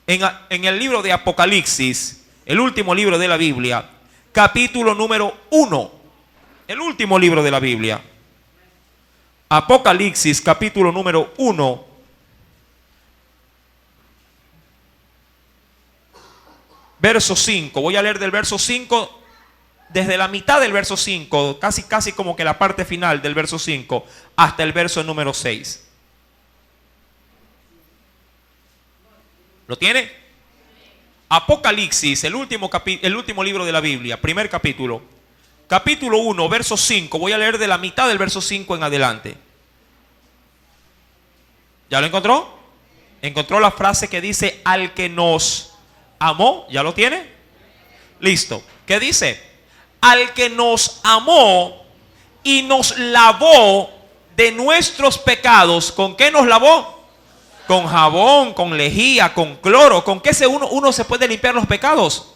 En el libro de Apocalipsis, el último libro de la Biblia, capítulo número 1, el último libro de la Biblia. Apocalipsis, capítulo número 1, verso 5. Voy a leer del verso 5 desde la mitad del verso 5, casi como que la parte final del verso 5, hasta el verso número 6. ¿Lo tiene? Apocalipsis, el último libro de la Biblia, primer capítulo. Capítulo 1, verso 5. Voy a leer de la mitad del verso 5 en adelante. ¿Ya lo encontró? ¿Encontró la frase que dice al que nos amó? ¿Ya lo tiene? Listo. ¿Qué dice? Al que nos amó y nos lavó de nuestros pecados. ¿Con qué nos lavó? Con jabón, con lejía, con cloro. ¿Con qué uno se puede limpiar los pecados?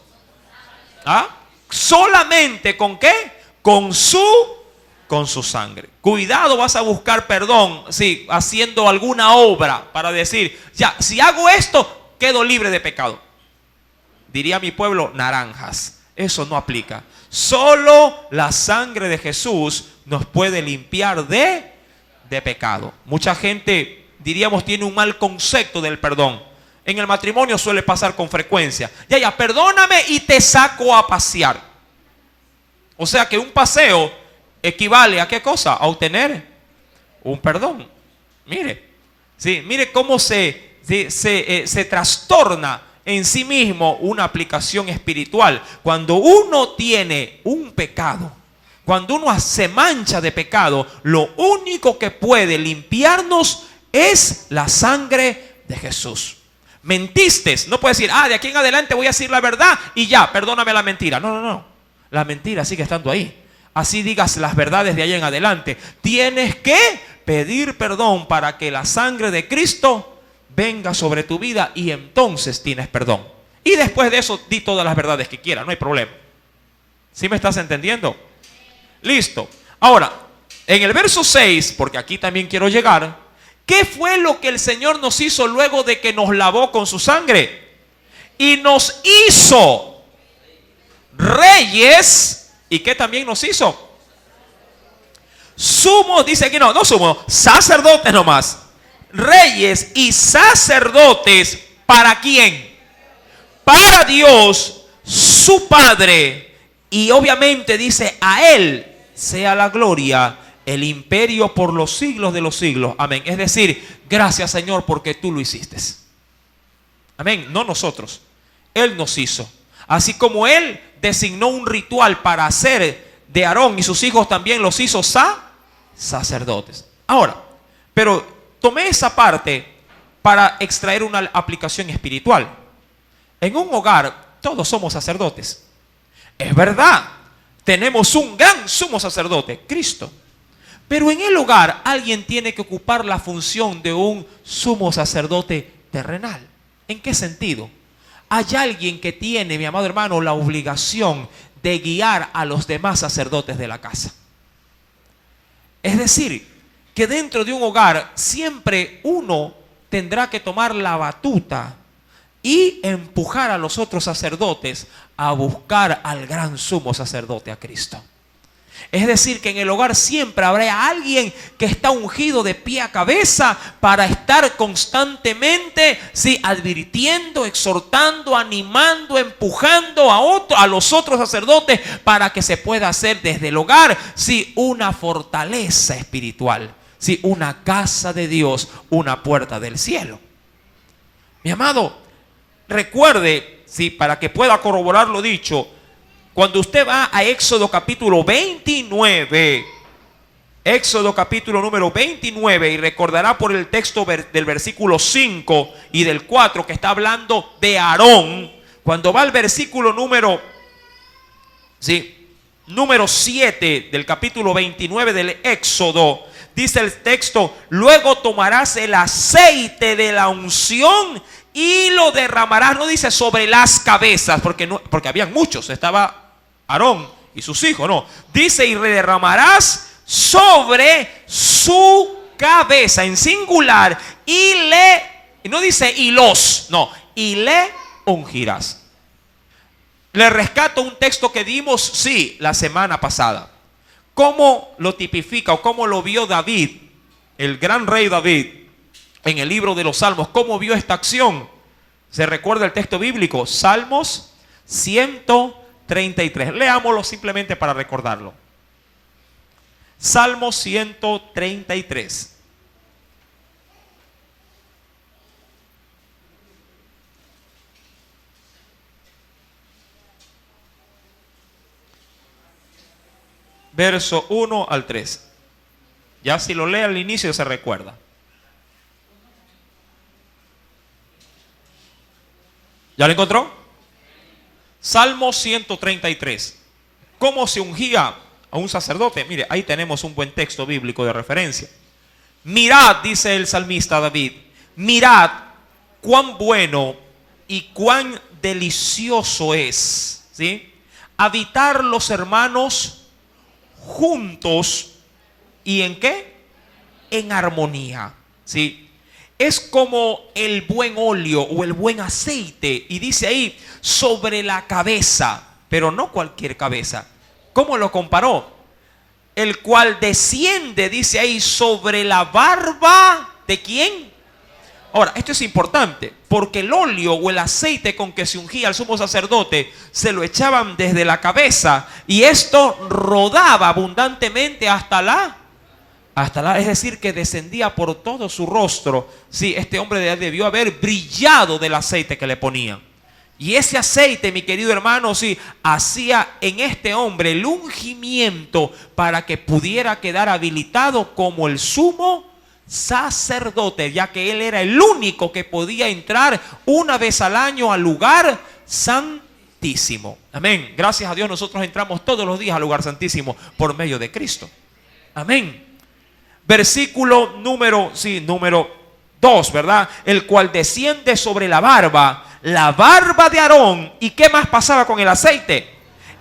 ¿Ah? Solamente ¿con qué? Con su sangre. Cuidado, vas a buscar perdón, sí, haciendo alguna obra para decir, ya, si hago esto, quedo libre de pecado. Diría mi pueblo, naranjas. Eso no aplica. Solo la sangre de Jesús nos puede limpiar de pecado. Mucha gente, diríamos, tiene un mal concepto del perdón. En el matrimonio suele pasar con frecuencia. Ya, perdóname y te saco a pasear. O sea que un paseo equivale a ¿qué cosa? A obtener un perdón. Mire, sí, mire cómo se trastorna en sí mismo una aplicación espiritual. Cuando uno tiene un pecado, cuando uno se mancha de pecado, lo único que puede limpiarnos es la sangre de Jesús. Mentiste, no puedes decir, de aquí en adelante voy a decir la verdad y ya, perdóname la mentira. No. La mentira sigue estando ahí. Así digas las verdades de ahí en adelante. Tienes que pedir perdón para que la sangre de Cristo venga sobre tu vida y entonces tienes perdón. Y después de eso, di todas las verdades que quieras, no hay problema. ¿Sí me estás entendiendo? Listo. Ahora, en el verso 6, porque aquí también quiero llegar, ¿qué fue lo que el Señor nos hizo luego de que nos lavó con su sangre? Y nos hizo reyes. ¿Y qué también nos hizo? Sumos, dice aquí no sumos, sacerdotes nomás. Reyes y sacerdotes, ¿para quién? Para Dios, su Padre. Y obviamente dice, a Él sea la gloria, el imperio por los siglos de los siglos. Amén. Es decir, gracias Señor porque tú lo hiciste. Amén. No nosotros. Él nos hizo. Así como Él designó un ritual para hacer de Aarón y sus hijos, también los hizo sacerdotes. Ahora, pero tomé esa parte para extraer una aplicación espiritual. En un hogar todos somos sacerdotes. Es verdad, tenemos un gran sumo sacerdote, Cristo. Pero en el hogar alguien tiene que ocupar la función de un sumo sacerdote terrenal. ¿En qué sentido? Hay alguien que tiene, mi amado hermano, la obligación de guiar a los demás sacerdotes de la casa. Es decir, que dentro de un hogar siempre uno tendrá que tomar la batuta y empujar a los otros sacerdotes a buscar al gran sumo sacerdote, a Cristo. Es decir, que en el hogar siempre habrá alguien que está ungido de pie a cabeza para estar constantemente, sí, advirtiendo, exhortando, animando, empujando a los otros sacerdotes para que se pueda hacer desde el hogar, sí, una fortaleza espiritual, sí, una casa de Dios, una puerta del cielo. Mi amado, recuerde, sí, para que pueda corroborar lo dicho, cuando usted va a Éxodo capítulo 29, Éxodo capítulo número 29, y recordará por el texto del versículo 5 y del 4 que está hablando de Aarón. Cuando va al versículo número 7 del capítulo 29 del Éxodo, dice el texto, luego tomarás el aceite de la unción y lo derramarás, no dice sobre las cabezas, porque habían muchos, estaba Aarón y sus hijos, no. Dice, y derramarás sobre su cabeza, en singular, y no dice y le ungirás. Le rescato un texto que dimos, sí, la semana pasada. ¿Cómo lo tipifica o cómo lo vio David, el gran rey David, en el libro de los Salmos? ¿Cómo vio esta acción? ¿Se recuerda el texto bíblico? Salmos 139. 133. Leámoslo simplemente para recordarlo. Salmo 133. Verso 1 al 3. Ya si lo lee al inicio se recuerda. ¿Ya lo encontró? Salmo 133. ¿Cómo se ungía a un sacerdote? Mire, ahí tenemos un buen texto bíblico de referencia. Mirad, dice el salmista David, mirad cuán bueno y cuán delicioso es, ¿sí?, habitar los hermanos juntos. ¿Y en qué? En armonía, ¿sí? Es como el buen óleo o el buen aceite. Y dice ahí, sobre la cabeza, pero no cualquier cabeza. ¿Cómo lo comparó? El cual desciende, dice ahí, sobre la barba ¿de quién? Ahora, esto es importante, porque el óleo o el aceite con que se ungía al sumo sacerdote se lo echaban desde la cabeza y esto rodaba abundantemente es decir, que descendía por todo su rostro. Sí, este hombre debió haber brillado del aceite que le ponían. Y ese aceite, mi querido hermano, sí, hacía en este hombre el ungimiento para que pudiera quedar habilitado como el sumo sacerdote, ya que él era el único que podía entrar una vez al año al lugar santísimo. Amén. Gracias a Dios nosotros entramos todos los días al lugar santísimo por medio de Cristo. Amén. Versículo número 2, ¿verdad? El cual desciende sobre la barba de Aarón. ¿Y qué más pasaba con el aceite?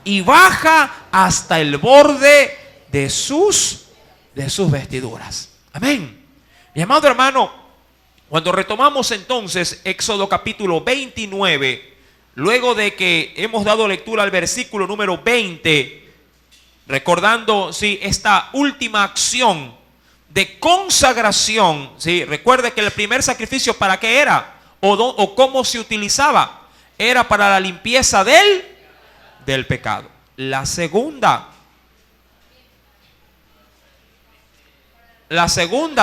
Y baja hasta el borde de sus vestiduras. Amén. Mi amado hermano, cuando retomamos entonces Éxodo capítulo 29, luego de que hemos dado lectura al versículo número 20, recordando, sí, esta última acción de consagración, ¿sí? Recuerde que el primer sacrificio, ¿para qué era? O cómo se utilizaba. Era para la limpieza del pecado. La segunda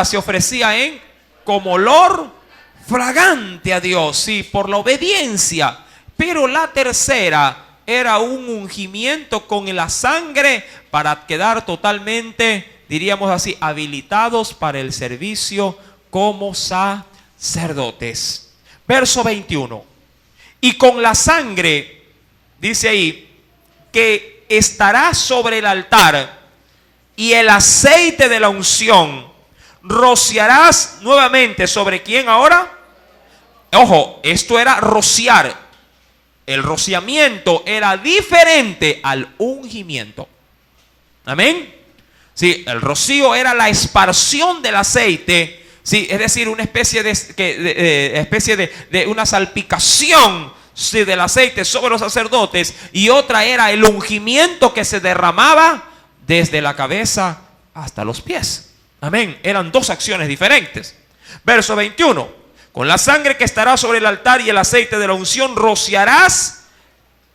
se ofrecía como olor fragante a Dios, sí, por la obediencia. Pero la tercera era un ungimiento con la sangre para quedar totalmente, diríamos así, habilitados para el servicio como sacerdotes. Verso 21. Y con la sangre, dice ahí, que estará sobre el altar y el aceite de la unción, rociarás nuevamente sobre quién ahora. Ojo, esto era rociar. El rociamiento era diferente al ungimiento. Amén. Sí, el rocío era la esparción del aceite, sí, es decir, una especie de una salpicación, sí, del aceite sobre los sacerdotes, y otra era el ungimiento que se derramaba desde la cabeza hasta los pies. Amén. Eran dos acciones diferentes. Verso 21. Con la sangre que estará sobre el altar y el aceite de la unción rociarás,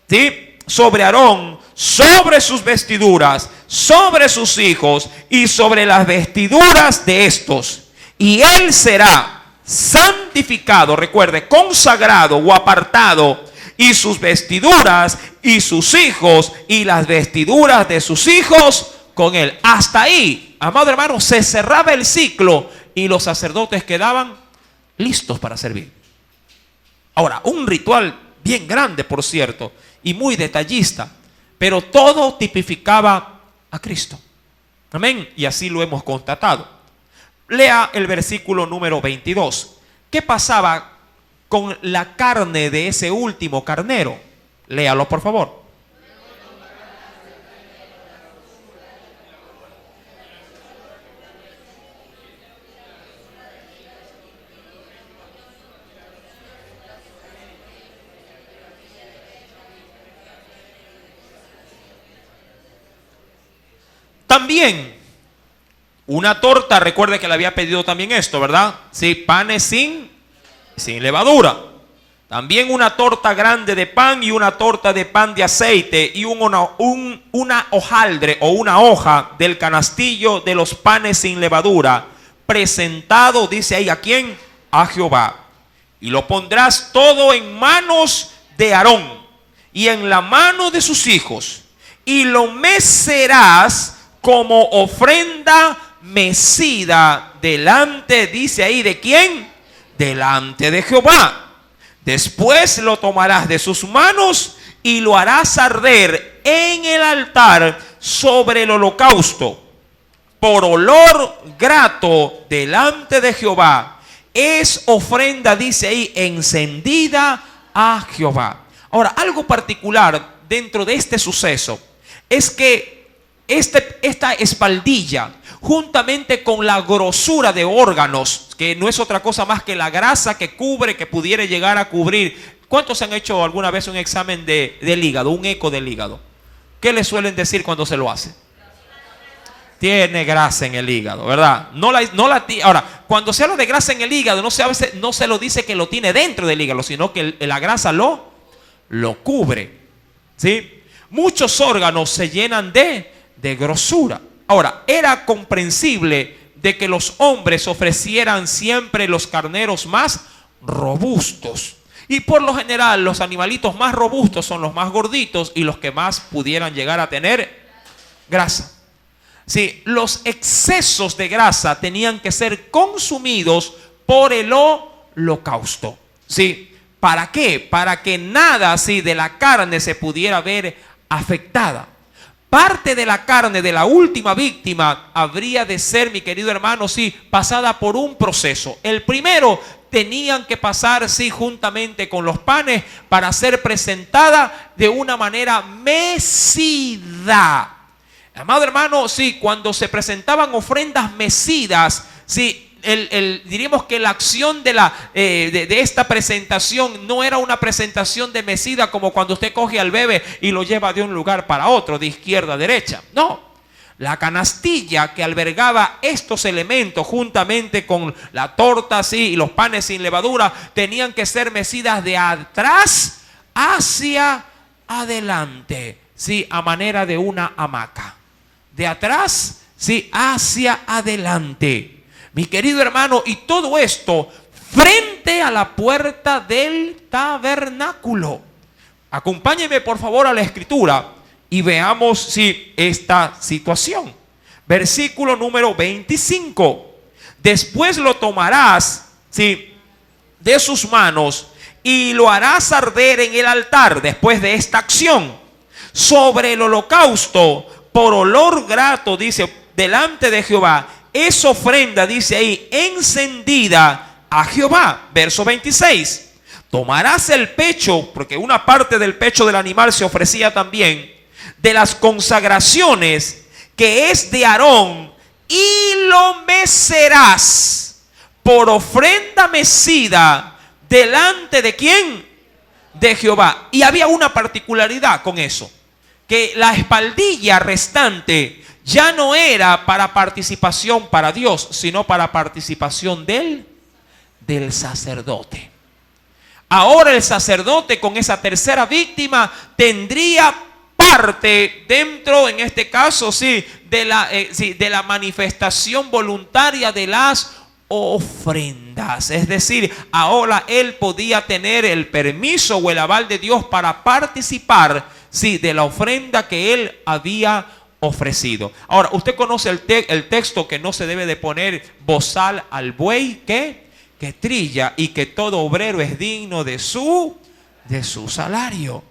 ¿sí?, sobre Aarón, sobre sus vestiduras, sobre sus hijos y sobre las vestiduras de estos. Y él será santificado, recuerde, consagrado o apartado, y sus vestiduras y sus hijos y las vestiduras de sus hijos con él. Hasta ahí, amado hermano, se cerraba el ciclo y los sacerdotes quedaban listos para servir. Ahora, un ritual bien grande, por cierto, y muy detallista, pero todo tipificaba a Cristo. Amén. Y así lo hemos constatado. Lea el versículo número 22. ¿Qué pasaba con la carne de ese último carnero? Léalo, por favor. También una torta, recuerde que le había pedido también esto, ¿verdad? Sí, panes sin levadura. También una torta grande de pan y una torta de pan de aceite y una hojaldre o una hoja del canastillo de los panes sin levadura, presentado, dice ahí, ¿a quién? A Jehová. Y lo pondrás todo en manos de Aarón y en la mano de sus hijos, y lo mecerás como ofrenda mecida delante, dice ahí, ¿de quién? Delante de Jehová. Después lo tomarás de sus manos y lo harás arder en el altar sobre el holocausto, por olor grato delante de Jehová. Es ofrenda, dice ahí, encendida a Jehová. Ahora, algo particular dentro de este suceso es que esta espaldilla, juntamente con la grosura de órganos, que no es otra cosa más que la grasa que cubre, que pudiera llegar a cubrir. ¿Cuántos han hecho alguna vez un examen del hígado, un eco del hígado? ¿Qué le suelen decir cuando se lo hace? Tiene grasa en el hígado, ¿verdad? Ahora, cuando se habla de grasa en el hígado, no se lo dice que lo tiene dentro del hígado, sino que la grasa lo cubre, ¿sí? Muchos órganos se llenan de grosura. Ahora, era comprensible de que los hombres ofrecieran siempre los carneros más robustos. Y por lo general, los animalitos más robustos son los más gorditos y los que más pudieran llegar a tener grasa. Sí, los excesos de grasa tenían que ser consumidos por el holocausto. ¿Sí? ¿Para qué? Para que nada así de la carne se pudiera ver afectada. Parte de la carne de la última víctima habría de ser, mi querido hermano, sí, pasada por un proceso. El primero, tenían que pasar, sí, juntamente con los panes para ser presentada de una manera mecida. Amado hermano, sí, cuando se presentaban ofrendas mecidas, sí, diríamos que la acción de esta presentación no era una presentación de mecida como cuando usted coge al bebé y lo lleva de un lugar para otro, de izquierda a derecha. No, la canastilla que albergaba estos elementos juntamente con la torta así y los panes sin levadura tenían que ser mecidas de atrás hacia adelante, sí, a manera de una hamaca. De atrás, sí, hacia adelante. Mi querido hermano, y todo esto frente a la puerta del tabernáculo. Acompáñeme por favor a la escritura y veamos si esta situación. Versículo número 25. Después lo tomarás, sí, de sus manos y lo harás arder en el altar después de esta acción sobre el holocausto por olor grato, dice, delante de Jehová. Es ofrenda, dice ahí, encendida a Jehová. Verso 26. Tomarás el pecho, porque una parte del pecho del animal se ofrecía también, de las consagraciones, que es de Aarón, y lo mecerás por ofrenda mecida delante de ¿quién? De Jehová. Y había una particularidad con eso, que la espaldilla restante ya no era para participación para Dios, sino para participación del sacerdote. Ahora el sacerdote con esa tercera víctima tendría parte dentro, en este caso, sí, de la manifestación voluntaria de las ofrendas. Es decir, ahora él podía tener el permiso o el aval de Dios para participar, sí, de la ofrenda que él había ofrecido. Ahora, usted conoce el texto que no se debe de poner bozal al buey que trilla y que todo obrero es digno de su salario.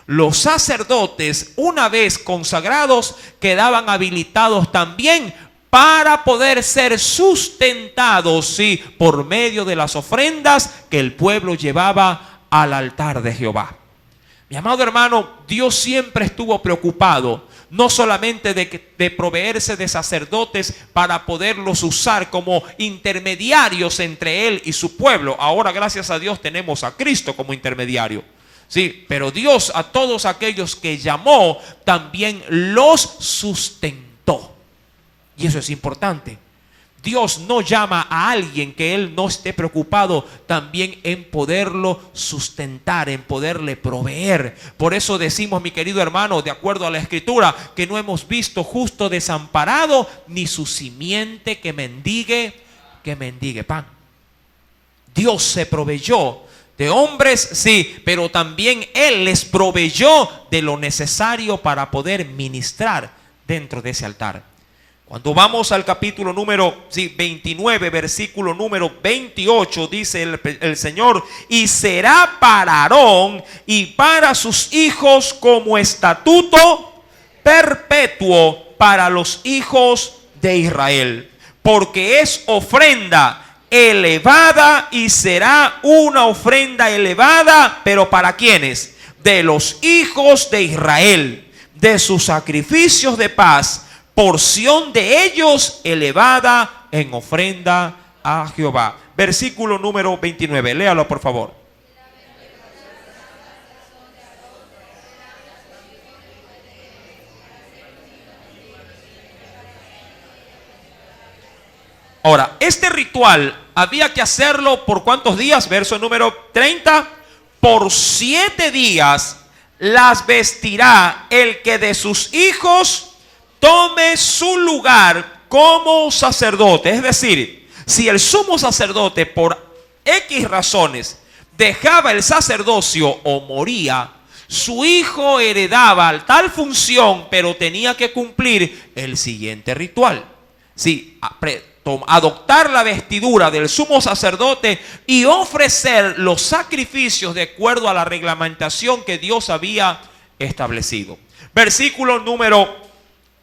Los sacerdotes, una vez consagrados, quedaban habilitados también para poder ser sustentados, sí, por medio de las ofrendas que el pueblo llevaba al altar de Jehová. Mi amado hermano, Dios siempre estuvo preocupado no solamente de proveerse de sacerdotes para poderlos usar como intermediarios entre Él y su pueblo. Ahora, gracias a Dios, tenemos a Cristo como intermediario. Sí, pero Dios a todos aquellos que llamó también los sustentó. Y eso es importante. Dios no llama a alguien que Él no esté preocupado también en poderlo sustentar, en poderle proveer. Por eso decimos, mi querido hermano, de acuerdo a la Escritura, que no hemos visto justo desamparado, ni su simiente que mendigue pan. Dios se proveyó de hombres, sí, pero también Él les proveyó de lo necesario para poder ministrar dentro de ese altar. Cuando vamos al capítulo número 29, versículo número 28, dice el Señor: y será para Aarón y para sus hijos como estatuto perpetuo para los hijos de Israel, porque es ofrenda elevada y será una ofrenda elevada, pero ¿para quiénes? De los hijos de Israel, de sus sacrificios de paz, porción de ellos elevada en ofrenda a Jehová. Versículo número 29, léalo por favor. Ahora, este ritual había que hacerlo por ¿cuántos días? Verso número 30. Por 7 días las vestirá el que de sus hijos tome su lugar como sacerdote. Es decir, si el sumo sacerdote por X razones dejaba el sacerdocio o moría, su hijo heredaba tal función, pero tenía que cumplir el siguiente ritual. Sí, adoptar la vestidura del sumo sacerdote y ofrecer los sacrificios de acuerdo a la reglamentación que Dios había establecido. Versículo número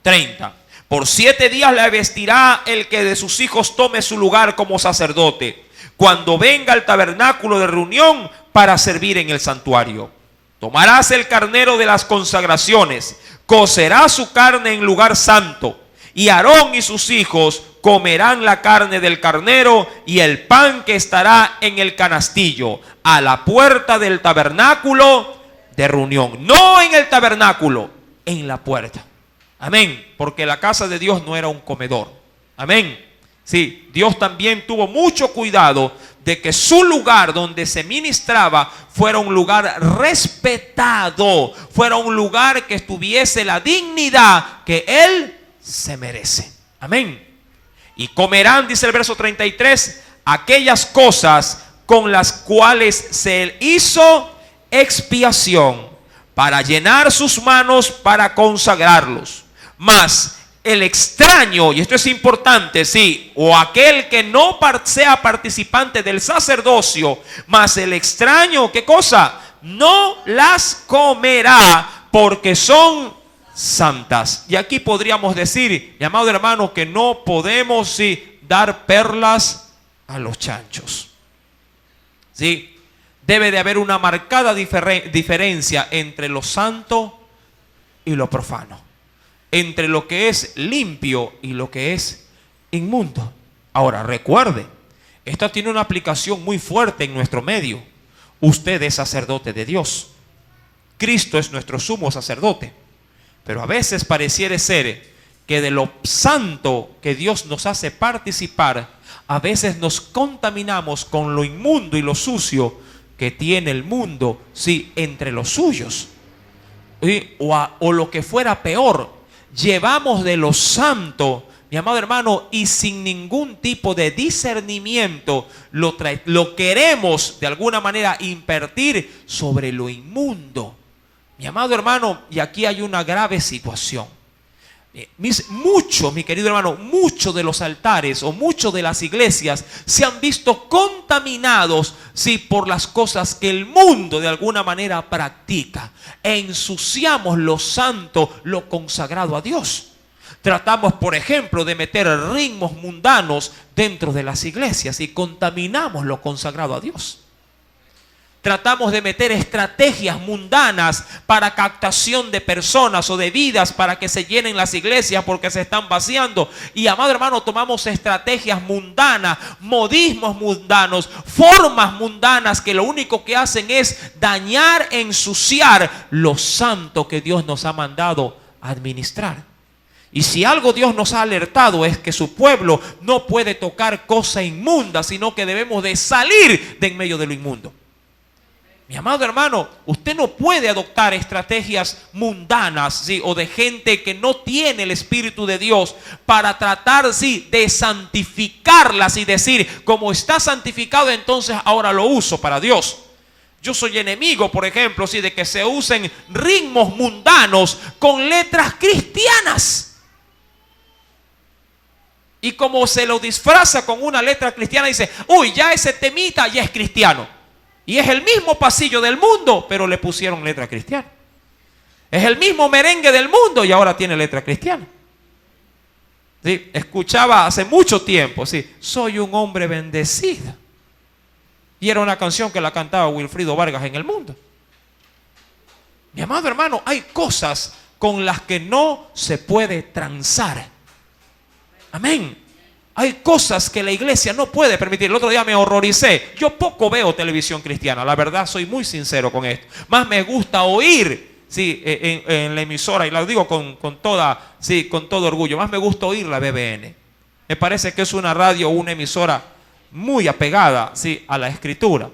30. Por 7 días la vestirá el que de sus hijos tome su lugar como sacerdote, cuando venga al tabernáculo de reunión para servir en el santuario. Tomarás el carnero de las consagraciones, cocerá su carne en lugar santo, y Aarón y sus hijos comerán la carne del carnero y el pan que estará en el canastillo, a la puerta del tabernáculo de reunión. No en el tabernáculo, en la puerta. Amén, porque la casa de Dios no era un comedor. Amén. Sí, Dios también tuvo mucho cuidado de que su lugar donde se ministraba fuera un lugar respetado, fuera un lugar que tuviese la dignidad que Él se merece. Amén. Y comerán, dice el verso 33, aquellas cosas con las cuales se hizo expiación, para llenar sus manos para consagrarlos. Mas el extraño, y esto es importante, sí, o aquel que no sea participante del sacerdocio, mas el extraño, ¿qué cosa? No las comerá, porque son santas. Y aquí podríamos decir, mi amado hermano, que no podemos dar perlas a los chanchos. Sí, debe de haber una marcada diferencia entre lo santo y lo profano, entre lo que es limpio y lo que es inmundo. Ahora, recuerde, esto tiene una aplicación muy fuerte en nuestro medio. Usted es sacerdote de Dios. Cristo es nuestro sumo sacerdote. Pero a veces pareciera ser que de lo santo que Dios nos hace participar, a veces nos contaminamos con lo inmundo y lo sucio que tiene el mundo, sí, entre los suyos. O lo que fuera peor, llevamos de lo santo, mi amado hermano, y sin ningún tipo de discernimiento lo queremos de alguna manera impartir sobre lo inmundo. Mi amado hermano, y aquí hay una grave situación. Mi querido hermano, muchos de los altares o muchos de las iglesias se han visto contaminados, sí, por las cosas que el mundo de alguna manera practica. Ensuciamos lo santo, lo consagrado a Dios. Tratamos, por ejemplo, de meter ritmos mundanos dentro de las iglesias y contaminamos lo consagrado a Dios. Tratamos de meter estrategias mundanas para captación de personas o de vidas para que se llenen las iglesias porque se están vaciando. Y, amado hermano, tomamos estrategias mundanas, modismos mundanos, formas mundanas que lo único que hacen es dañar, ensuciar lo santo que Dios nos ha mandado a administrar. Y si algo Dios nos ha alertado es que su pueblo no puede tocar cosa inmunda, sino que debemos de salir de en medio de lo inmundo. Mi amado hermano, usted no puede adoptar estrategias mundanas, ¿sí?, o de gente que no tiene el Espíritu de Dios para tratar, sí, de santificarlas y decir, como está santificado, entonces ahora lo uso para Dios. Yo soy enemigo, por ejemplo, sí, de que se usen ritmos mundanos con letras cristianas. Y como se lo disfraza con una letra cristiana, dice, uy, ya ese temita ya es cristiano. Y es el mismo pasillo del mundo, pero le pusieron letra cristiana. Es el mismo merengue del mundo y ahora tiene letra cristiana. ¿Sí? Escuchaba hace mucho tiempo, sí, soy un hombre bendecido. Y era una canción que la cantaba Wilfrido Vargas en El Mundo. Mi amado hermano, hay cosas con las que no se puede transar. Amén. Hay cosas que la iglesia no puede permitir. El otro día me horroricé. Yo poco veo televisión cristiana. La verdad, soy muy sincero con esto. Más me gusta oír, sí, en la emisora, y lo digo con todo orgullo. Más me gusta oír la BBN. Me parece que es una radio o una emisora muy apegada, sí, a la escritura.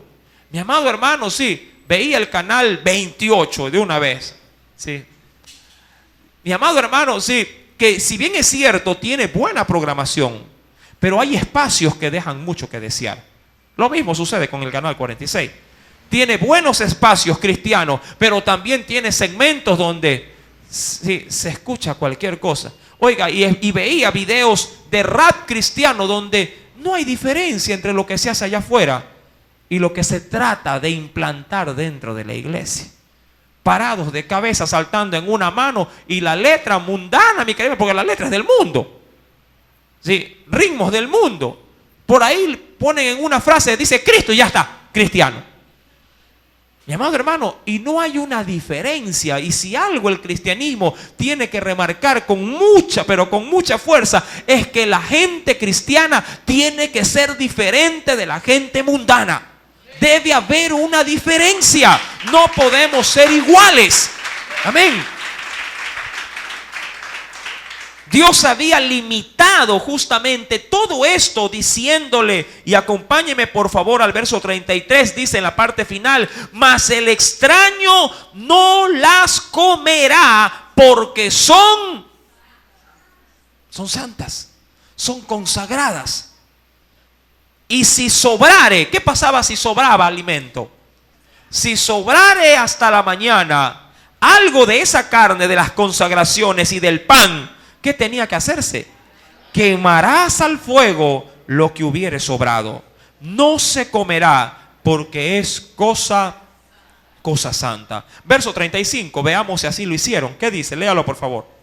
Mi amado hermano, sí, veía el canal 28 de una vez. Sí. Mi amado hermano, sí, que si bien es cierto, tiene buena programación, pero hay espacios que dejan mucho que desear. Lo mismo sucede con el canal 46. Tiene buenos espacios cristianos, pero también tiene segmentos donde sí, se escucha cualquier cosa. Oiga, y veía videos de rap cristiano donde no hay diferencia entre lo que se hace allá afuera y lo que se trata de implantar dentro de la iglesia. Parados de cabeza, saltando en una mano, y la letra mundana, mi querido, porque la letra es del mundo. Sí, ritmos del mundo. Por ahí ponen en una frase, dice Cristo y ya está, cristiano. Mi amado hermano, y no hay una diferencia. Y si algo el cristianismo tiene que remarcar con mucha, pero con mucha fuerza, es que la gente cristiana tiene que ser diferente de la gente mundana. Debe haber una diferencia. No podemos ser iguales. Amén. Dios había limitado justamente todo esto diciéndole, y acompáñeme por favor al verso 33, dice en la parte final, mas el extraño no las comerá porque son santas, son consagradas. Y si sobrare, ¿qué pasaba si sobraba alimento? Si sobrare hasta la mañana algo de esa carne de las consagraciones y del pan, ¿qué tenía que hacerse? Quemarás al fuego lo que hubiere sobrado. No se comerá porque es cosa santa. Verso 35, veamos si así lo hicieron. ¿Qué dice? Léalo por favor.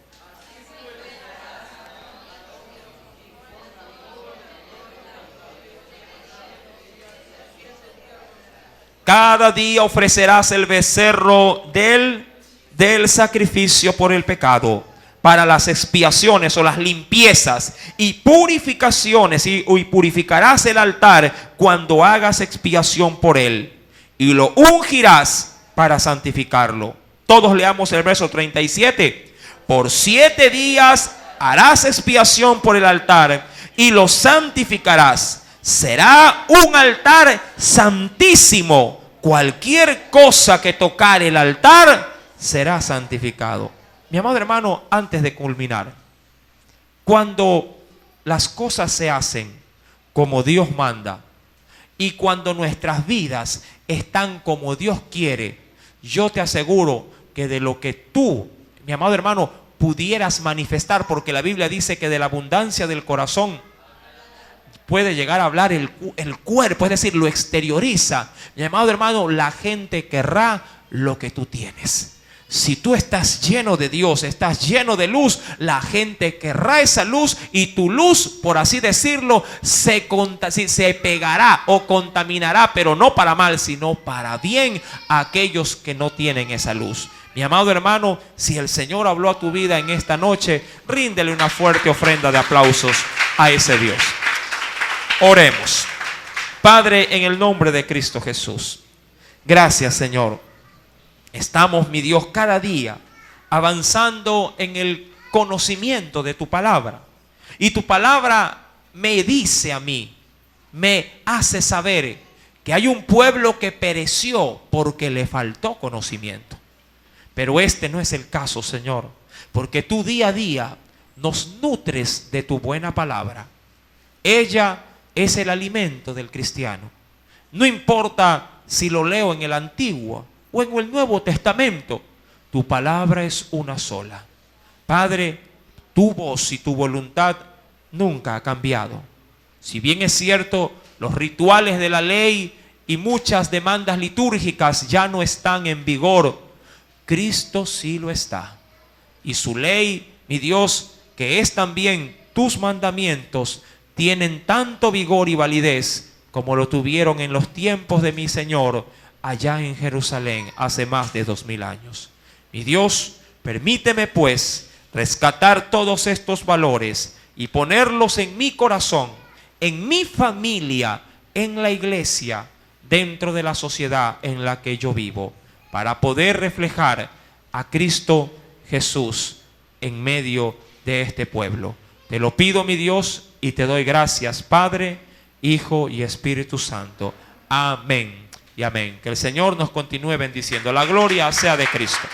Cada día ofrecerás el becerro del sacrificio por el pecado, para las expiaciones o las limpiezas y purificaciones, y purificarás el altar cuando hagas expiación por él, y lo ungirás para santificarlo. Todos leamos el verso 37. Por 7 días harás expiación por el altar y lo santificarás. Será un altar santísimo. Cualquier cosa que tocare el altar será santificado. Mi amado hermano, antes de culminar, cuando las cosas se hacen como Dios manda y cuando nuestras vidas están como Dios quiere, yo te aseguro que de lo que tú, mi amado hermano, pudieras manifestar, porque la Biblia dice que de la abundancia del corazón puede llegar a hablar el cuerpo, es decir, lo exterioriza. Mi amado hermano, la gente querrá lo que tú tienes. Si tú estás lleno de Dios, estás lleno de luz, la gente querrá esa luz, y tu luz, por así decirlo, se pegará o contaminará, pero no para mal, sino para bien a aquellos que no tienen esa luz. Mi amado hermano, si el Señor habló a tu vida en esta noche, ríndele una fuerte ofrenda de aplausos a ese Dios. Oremos. Padre, en el nombre de Cristo Jesús, gracias, Señor. Estamos, mi Dios, cada día avanzando en el conocimiento de tu palabra. Y tu palabra me dice a mí, me hace saber que hay un pueblo que pereció porque le faltó conocimiento. Pero este no es el caso, Señor, porque tú día a día nos nutres de tu buena palabra. Ella es el alimento del cristiano. No importa si lo leo en el Antiguo o en el Nuevo Testamento, tu palabra es una sola. Padre, tu voz y tu voluntad nunca ha cambiado. Si bien es cierto, los rituales de la ley y muchas demandas litúrgicas ya no están en vigor, Cristo sí lo está. Y su ley, mi Dios, que es también tus mandamientos, tienen tanto vigor y validez como lo tuvieron en los tiempos de mi Señor allá en Jerusalén hace más de 2000 años. Mi Dios, permíteme pues rescatar todos estos valores y ponerlos en mi corazón, en mi familia, en la iglesia, dentro de la sociedad en la que yo vivo, para poder reflejar a Cristo Jesús en medio de este pueblo. Te lo pido, mi Dios, y te doy gracias, Padre, Hijo y Espíritu Santo. Amén y amén. Que el Señor nos continúe bendiciendo. La gloria sea de Cristo.